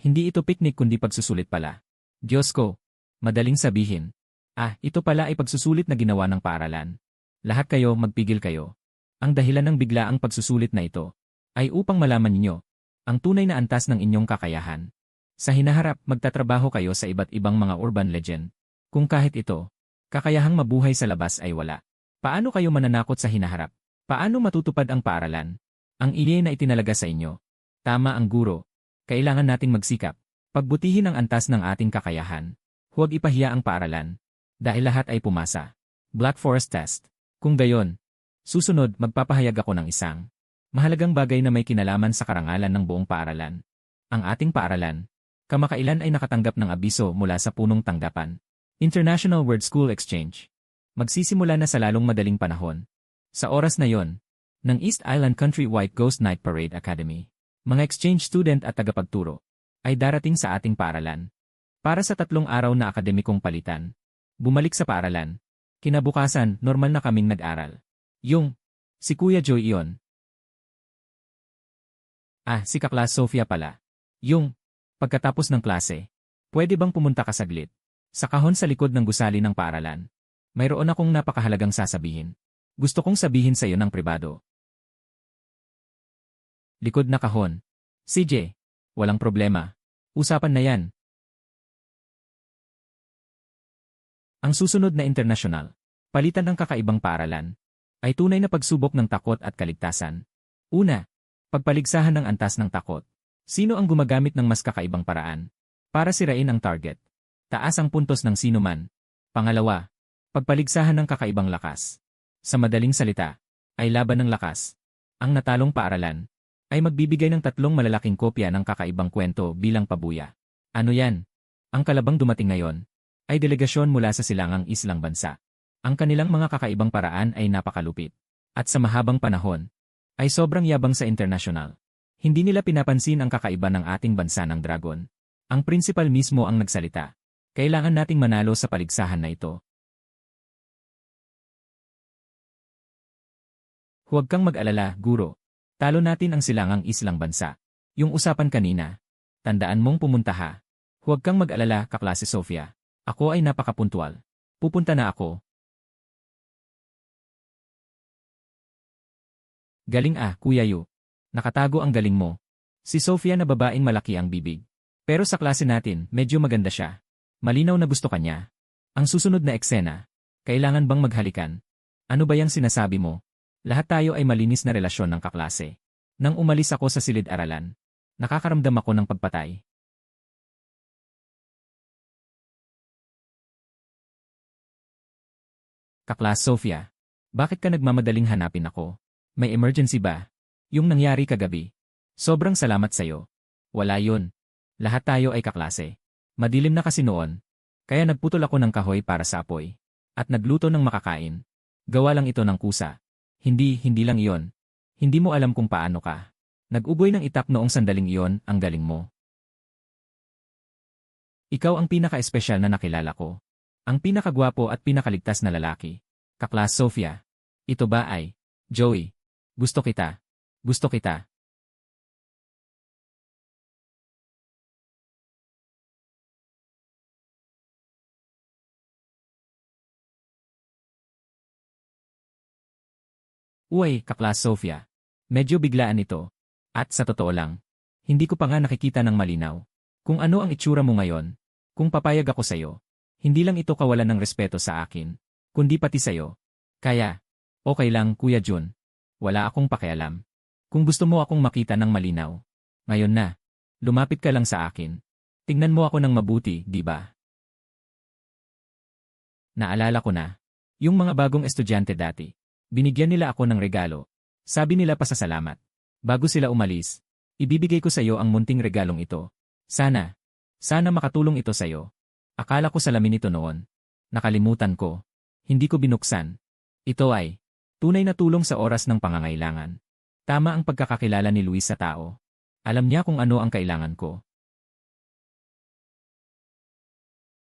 Hindi ito picnic kundi pagsusulit pala. Diyos ko, madaling sabihin. Ito pala ay pagsusulit na ginawa ng paaralan. Lahat kayo magpigil kayo. Ang dahilan ng biglaang pagsusulit na ito ay upang malaman ninyo ang tunay na antas ng inyong kakayahan. Sa hinaharap, magtatrabaho kayo sa iba't ibang mga urban legend. Kung kahit ito, kakayahang mabuhay sa labas ay wala. Paano kayo mananakot sa hinaharap? Paano matutupad ang paaralan? Ang iye na itinalaga sa inyo. Tama ang guro. Kailangan nating magsikap. Pagbutihin ang antas ng ating kakayahan. Huwag ipahiya ang paaralan. Dahil lahat ay pumasa. Black Forest Test. Kung gayon, susunod magpapahayag ako ng isang mahalagang bagay na may kinalaman sa karangalan ng buong paaralan. Ang ating paaralan, kamakailan ay nakatanggap ng abiso mula sa punong tanggapan. International Word School Exchange. Magsisimula na sa lalong madaling panahon. Sa oras na yon, ng East Island Country White Ghost Night Parade Academy, mga exchange student at tagapagturo, ay darating sa ating paaralan. Para sa 3 araw na akademikong palitan. Bumalik sa paaralan. Kinabukasan, normal na kaming nag-aral. Si Kuya Joy iyon. Si Kaklas Sofia pala. Pagkatapos ng klase, pwede bang pumunta ka saglit? Sa kahon sa likod ng gusali ng paaralan. Mayroon akong napakahalagang sasabihin. Gusto kong sabihin sa iyo ng pribado. Likod na kahon. CJ, walang problema. Usapan na yan. Ang susunod na internasyonal, palitan ng kakaibang paaralan, ay tunay na pagsubok ng takot at kaligtasan. Una, pagpaligsahan ng antas ng takot. Sino ang gumagamit ng mas kakaibang paraan para sirain ang target? Taas ang puntos ng sino man. Pangalawa, pagpaligsahan ng kakaibang lakas. Sa madaling salita, ay laban ng lakas. Ang natalong paaralan ay magbibigay ng 3 malalaking kopya ng kakaibang kwento bilang pabuya. Ano yan? Ang kalabang dumating ngayon ay delegasyon mula sa silangang islang bansa. Ang kanilang mga kakaibang paraan ay napakalupit. At sa mahabang panahon, ay sobrang yabang sa internasyonal. Hindi nila pinapansin ang kakaiba ng ating bansa ng dragon. Ang principal mismo ang nagsalita. Kailangan nating manalo sa paligsahan na ito. Huwag kang mag-alala, guro. Talo natin ang silangang islang bansa. Yung usapan kanina. Tandaan mong pumunta ha. Huwag kang mag-alala, kaklase Sofia. Ako ay napakapuntual. Pupunta na ako. Galing Kuya Yu. Nakatago ang galing mo. Si Sofia na babaeng malaki ang bibig. Pero sa klase natin, medyo maganda siya. Malinaw na gusto kanya. Ang susunod na eksena, kailangan bang maghalikan? Ano ba yung sinasabi mo? Lahat tayo ay malinis na relasyon ng kaklase. Nang umalis ako sa silid-aralan, nakakaramdam ako ng pagpatay. Kaklas Sofia, bakit ka nagmamadaling hanapin ako? May emergency ba? Yung nangyari kagabi. Sobrang salamat sa'yo. Wala yun. Lahat tayo ay kaklase. Madilim na kasi noon. Kaya nagputol ako ng kahoy para sa apoy. At nagluto ng makakain. Gawa lang ito ng kusa. Hindi lang iyon. Hindi mo alam kung paano ka. Nag-ugoy ng itak noong sandaling iyon, ang galing mo. Ikaw ang pinaka-espesyal na nakilala ko. Ang pinakagwapo at pinakaligtas na lalaki. Kaklas Sofia. Ito ba ay Joey? Gusto kita. Gusto kita. Uy, Kaklas Sofia. Medyo biglaan ito. At sa totoo lang, hindi ko pa nga nakikita ng malinaw. Kung ano ang itsura mo ngayon, kung papayag ako sa'yo, hindi lang ito kawalan ng respeto sa akin, kundi pati sa'yo. Kaya, okay lang, Kuya Jun. Wala akong pakialam. Kung gusto mo akong makita ng malinaw, ngayon na, lumapit ka lang sa akin. Tingnan mo ako ng mabuti, di ba? Naalala ko na. Yung mga bagong estudyante dati, binigyan nila ako ng regalo. Sabi nila pasasalamat. Bago sila umalis, ibibigay ko sa iyo ang munting regalong ito. Sana makatulong ito sa iyo. Akala ko salamin ito noon. Nakalimutan ko. Hindi ko binuksan. Ito ay tunay na tulong sa oras ng pangangailangan. Tama ang pagkakakilala ni Luis sa tao. Alam niya kung ano ang kailangan ko.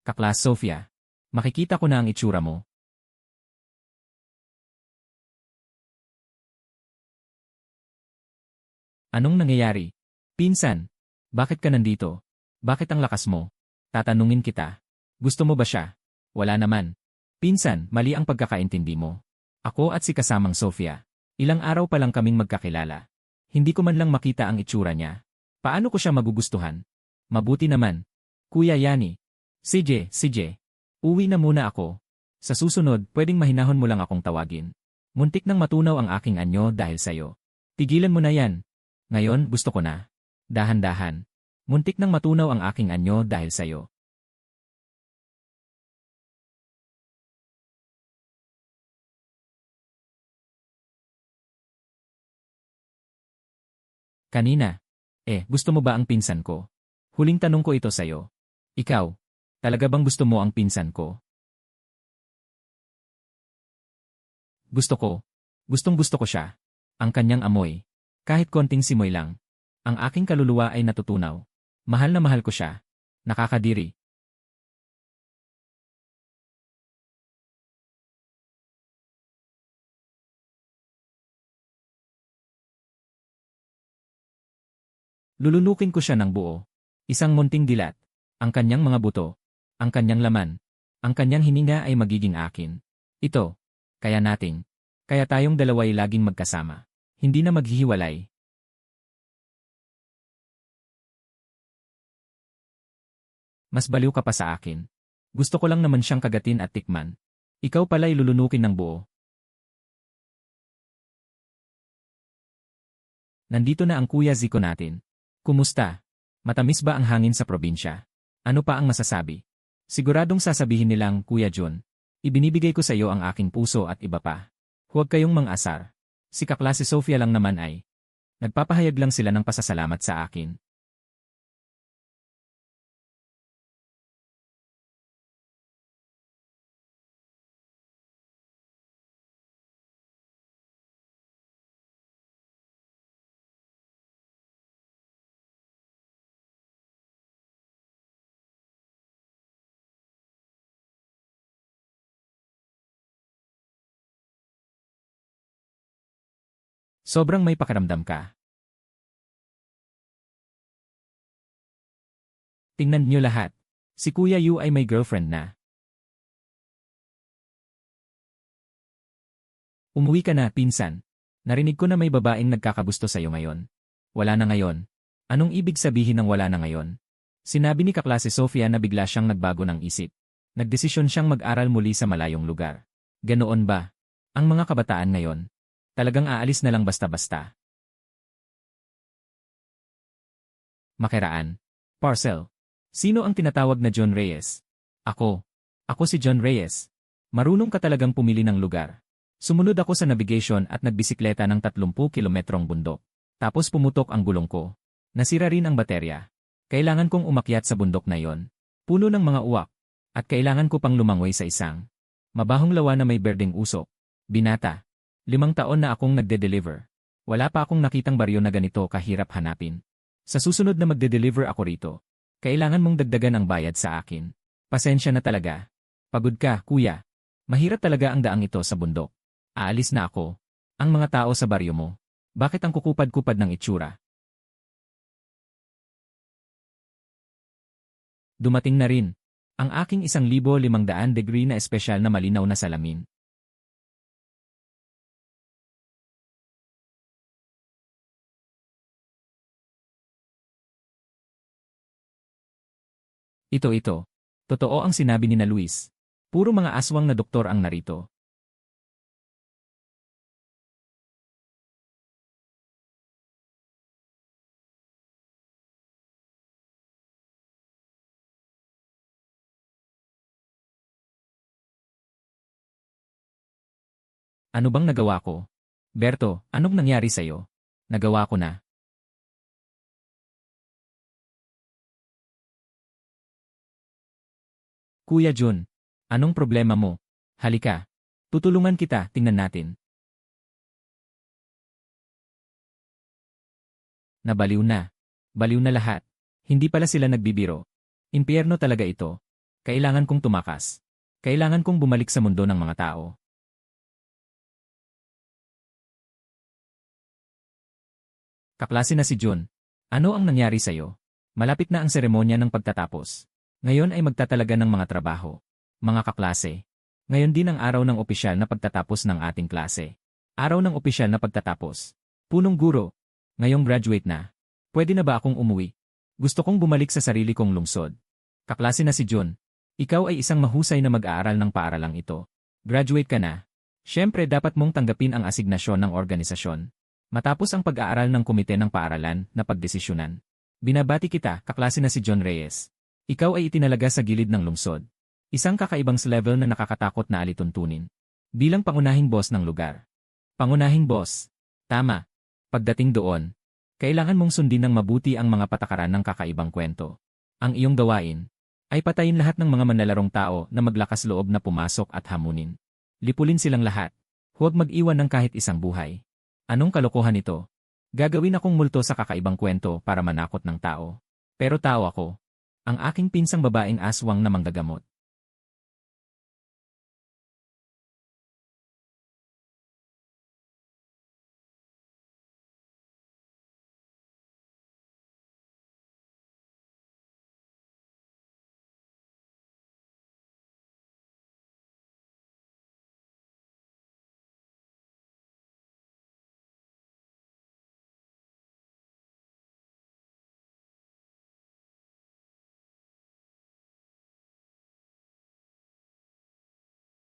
Kaklas Sofia, makikita ko na ang itsura mo. Anong nangyayari? Pinsan, bakit ka nandito? Bakit ang lakas mo? Tatanungin kita. Gusto mo ba siya? Wala naman. Pinsan, mali ang pagkakaintindi mo. Ako at si kasamang Sofia. Ilang araw pa lang kaming magkakilala. Hindi ko man lang makita ang itsura niya. Paano ko siya magugustuhan? Mabuti naman. Kuya Yani. CJ. Uwi na muna ako. Sa susunod, pwedeng mahinahon mo lang akong tawagin. Muntik nang matunaw ang aking anyo dahil sa'yo. Tigilan mo na yan. Ngayon, gusto ko na. Dahan-dahan. Muntik nang matunaw ang aking anyo dahil sa'yo. Kanina. Gusto mo ba ang pinsan ko? Huling tanong ko ito sa'yo. Ikaw, talaga bang gusto mo ang pinsan ko? Gusto ko. Gustong-gusto ko siya. Ang kanyang amoy. Kahit konting simoy lang. Ang aking kaluluwa ay natutunaw. Mahal na mahal ko siya. Nakakadiri. Lulunukin ko siya ng buo. Isang munting dilat. Ang kanyang mga buto. Ang kanyang laman. Ang kanyang hininga ay magiging akin. Ito. Kaya nating. Kaya tayong dalawa'y laging magkasama. Hindi na maghihiwalay. Mas baliw ka pa sa akin. Gusto ko lang naman siyang kagatin at tikman. Ikaw pala'y lulunukin ng buo. Nandito na ang Kuya Zico natin. Kumusta? Matamis ba ang hangin sa probinsya? Ano pa ang masasabi? Siguradong sasabihin nilang, Kuya Jun, ibinibigay ko sa iyo ang aking puso at iba pa. Huwag kayong mang-asar. Si kaklase Sofia lang naman ay. Nagpapahayag lang sila ng pasasalamat sa akin. Sobrang may pakiramdam ka. Tingnan niyo lahat. Si Kuya Yu ay may girlfriend na. Umuwi ka na, pinsan. Narinig ko na may babaeng nagkakagusto sa'yo ngayon. Wala na ngayon. Anong ibig sabihin ng wala na ngayon? Sinabi ni kaklase Sofia na bigla siyang nagbago ng isip. Nagdesisyon siyang mag-aral muli sa malayong lugar. Ganoon ba? Ang mga kabataan ngayon. Talagang aalis na lang basta-basta. Makiraan. Parcel. Sino ang tinatawag na John Reyes? Ako. Ako si John Reyes. Marunong ka talagang pumili ng lugar. Sumunod ako sa navigation at nagbisikleta ng 30 kilometrong bundok. Tapos pumutok ang gulong ko. Nasira rin ang baterya. Kailangan kong umakyat sa bundok na yon. Puno ng mga uwak. At kailangan ko pang lumangoy sa isang mabahong lawa na may berdeng usok. Binata. 5 taon na akong nagde-deliver. Wala pa akong nakitang baryo na ganito kahirap hanapin. Sa susunod na magde-deliver ako rito, kailangan mong dagdagan ang bayad sa akin. Pasensya na talaga. Pagod ka, kuya. Mahirap talaga ang daang ito sa bundok. Aalis na ako. Ang mga tao sa baryo mo. Bakit ang kukupad-kupad ng itsura? Dumating na rin. Ang aking 1,500 degree na espesyal na malinaw na salamin. Ito. Totoo ang sinabi ni na Luis. Puro mga aswang na doktor ang narito. Ano bang nagawa ko? Berto, anong nangyari sa'yo? Nagawa ko na. Kuya Jun, anong problema mo? Halika. Tutulungan kita, tingnan natin. Nabaliw na. Baliw na lahat. Hindi pala sila nagbibiro. Impyerno talaga ito. Kailangan kong tumakas. Kailangan kong bumalik sa mundo ng mga tao. Kaklase na si Jun. Ano ang nangyari sa'yo? Malapit na ang seremonya ng pagtatapos. Ngayon ay magtatalaga ng mga trabaho. Mga kaklase. Ngayon din ang araw ng opisyal na pagtatapos ng ating klase. Araw ng opisyal na pagtatapos. Punong guro. Ngayong graduate na. Pwede na ba akong umuwi? Gusto kong bumalik sa sarili kong lungsod. Kaklase na si Jun. Ikaw ay isang mahusay na mag-aaral ng paaralang ito. Graduate ka na. Siyempre dapat mong tanggapin ang asignasyon ng organisasyon. Matapos ang pag-aaral ng komite ng paaralan na pagdesisyonan. Binabati kita, kaklase na si John Reyes. Ikaw ay itinalaga sa gilid ng lungsod. Isang kakaibang level na nakakatakot na alituntunin. Bilang pangunahing boss ng lugar. Pangunahing boss. Tama. Pagdating doon, kailangan mong sundin ng mabuti ang mga patakaran ng kakaibang kwento. Ang iyong gawain ay patayin lahat ng mga manlalarong tao na maglakas loob na pumasok at hamunin. Lipulin silang lahat. Huwag mag-iwan ng kahit isang buhay. Anong kalokohan ito? Gagawin akong multo sa kakaibang kwento para manakot ng tao. Pero tao ako. Ang aking pinsang babaeng aswang na manggagamot.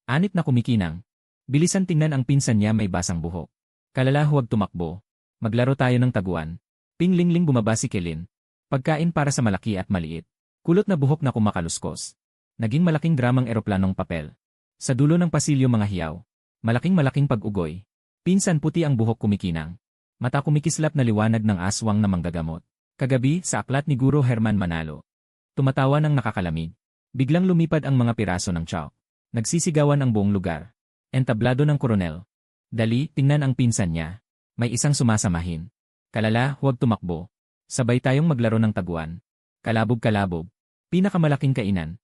Anit na kumikinang. Bilisan tingnan ang pinsan niya may basang buhok. Kalala huwag tumakbo. Maglaro tayo ng taguan. Pinglingling bumaba si Kelin. Pagkain para sa malaki at maliit. Kulot na buhok na kumakaluskos. Naging malaking dramang eroplanong papel. Sa dulo ng pasilyo mga hiyaw. Malaking pag-ugoy. Pinsan puti ang buhok kumikinang. Mata kumikislap na liwanag ng aswang na manggagamot. Kagabi sa aklat ni Guro Herman Manalo. Tumatawa ng nakakalamig. Biglang lumipad ang mga piraso ng chalk. Nagsisigawan ang buong lugar. Entablado ng koronel. Dali, tingnan ang pinsan niya. May isang sumasamahin. Kalala, huwag tumakbo. Sabay tayong maglaro ng taguan. Kalabog-kalabog. Pinakamalaking kainan.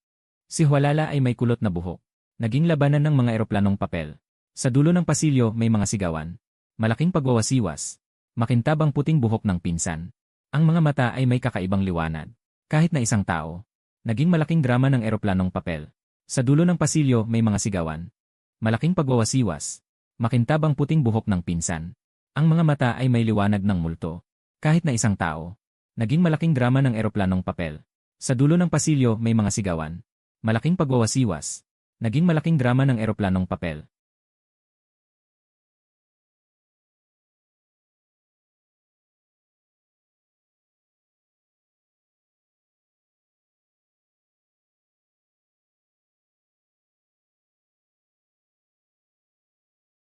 Si Hualala ay may kulot na buhok. Naging labanan ng mga eroplanong papel. Sa dulo ng pasilyo may mga sigawan. Malaking pagwawasiwas. Makintab ang puting buhok ng pinsan. Ang mga mata ay may kakaibang liwanag. Kahit na isang tao. Naging malaking drama ng eroplanong papel. Sa dulo ng pasilyo may mga sigawan. Malaking pagwawasiwas. Makintab ang puting buhok ng pinsan. Ang mga mata ay may liwanag ng multo. Kahit na isang tao. Naging malaking drama ng eroplanong papel. Sa dulo ng pasilyo may mga sigawan. Malaking pagwawasiwas. Naging malaking drama ng eroplanong papel.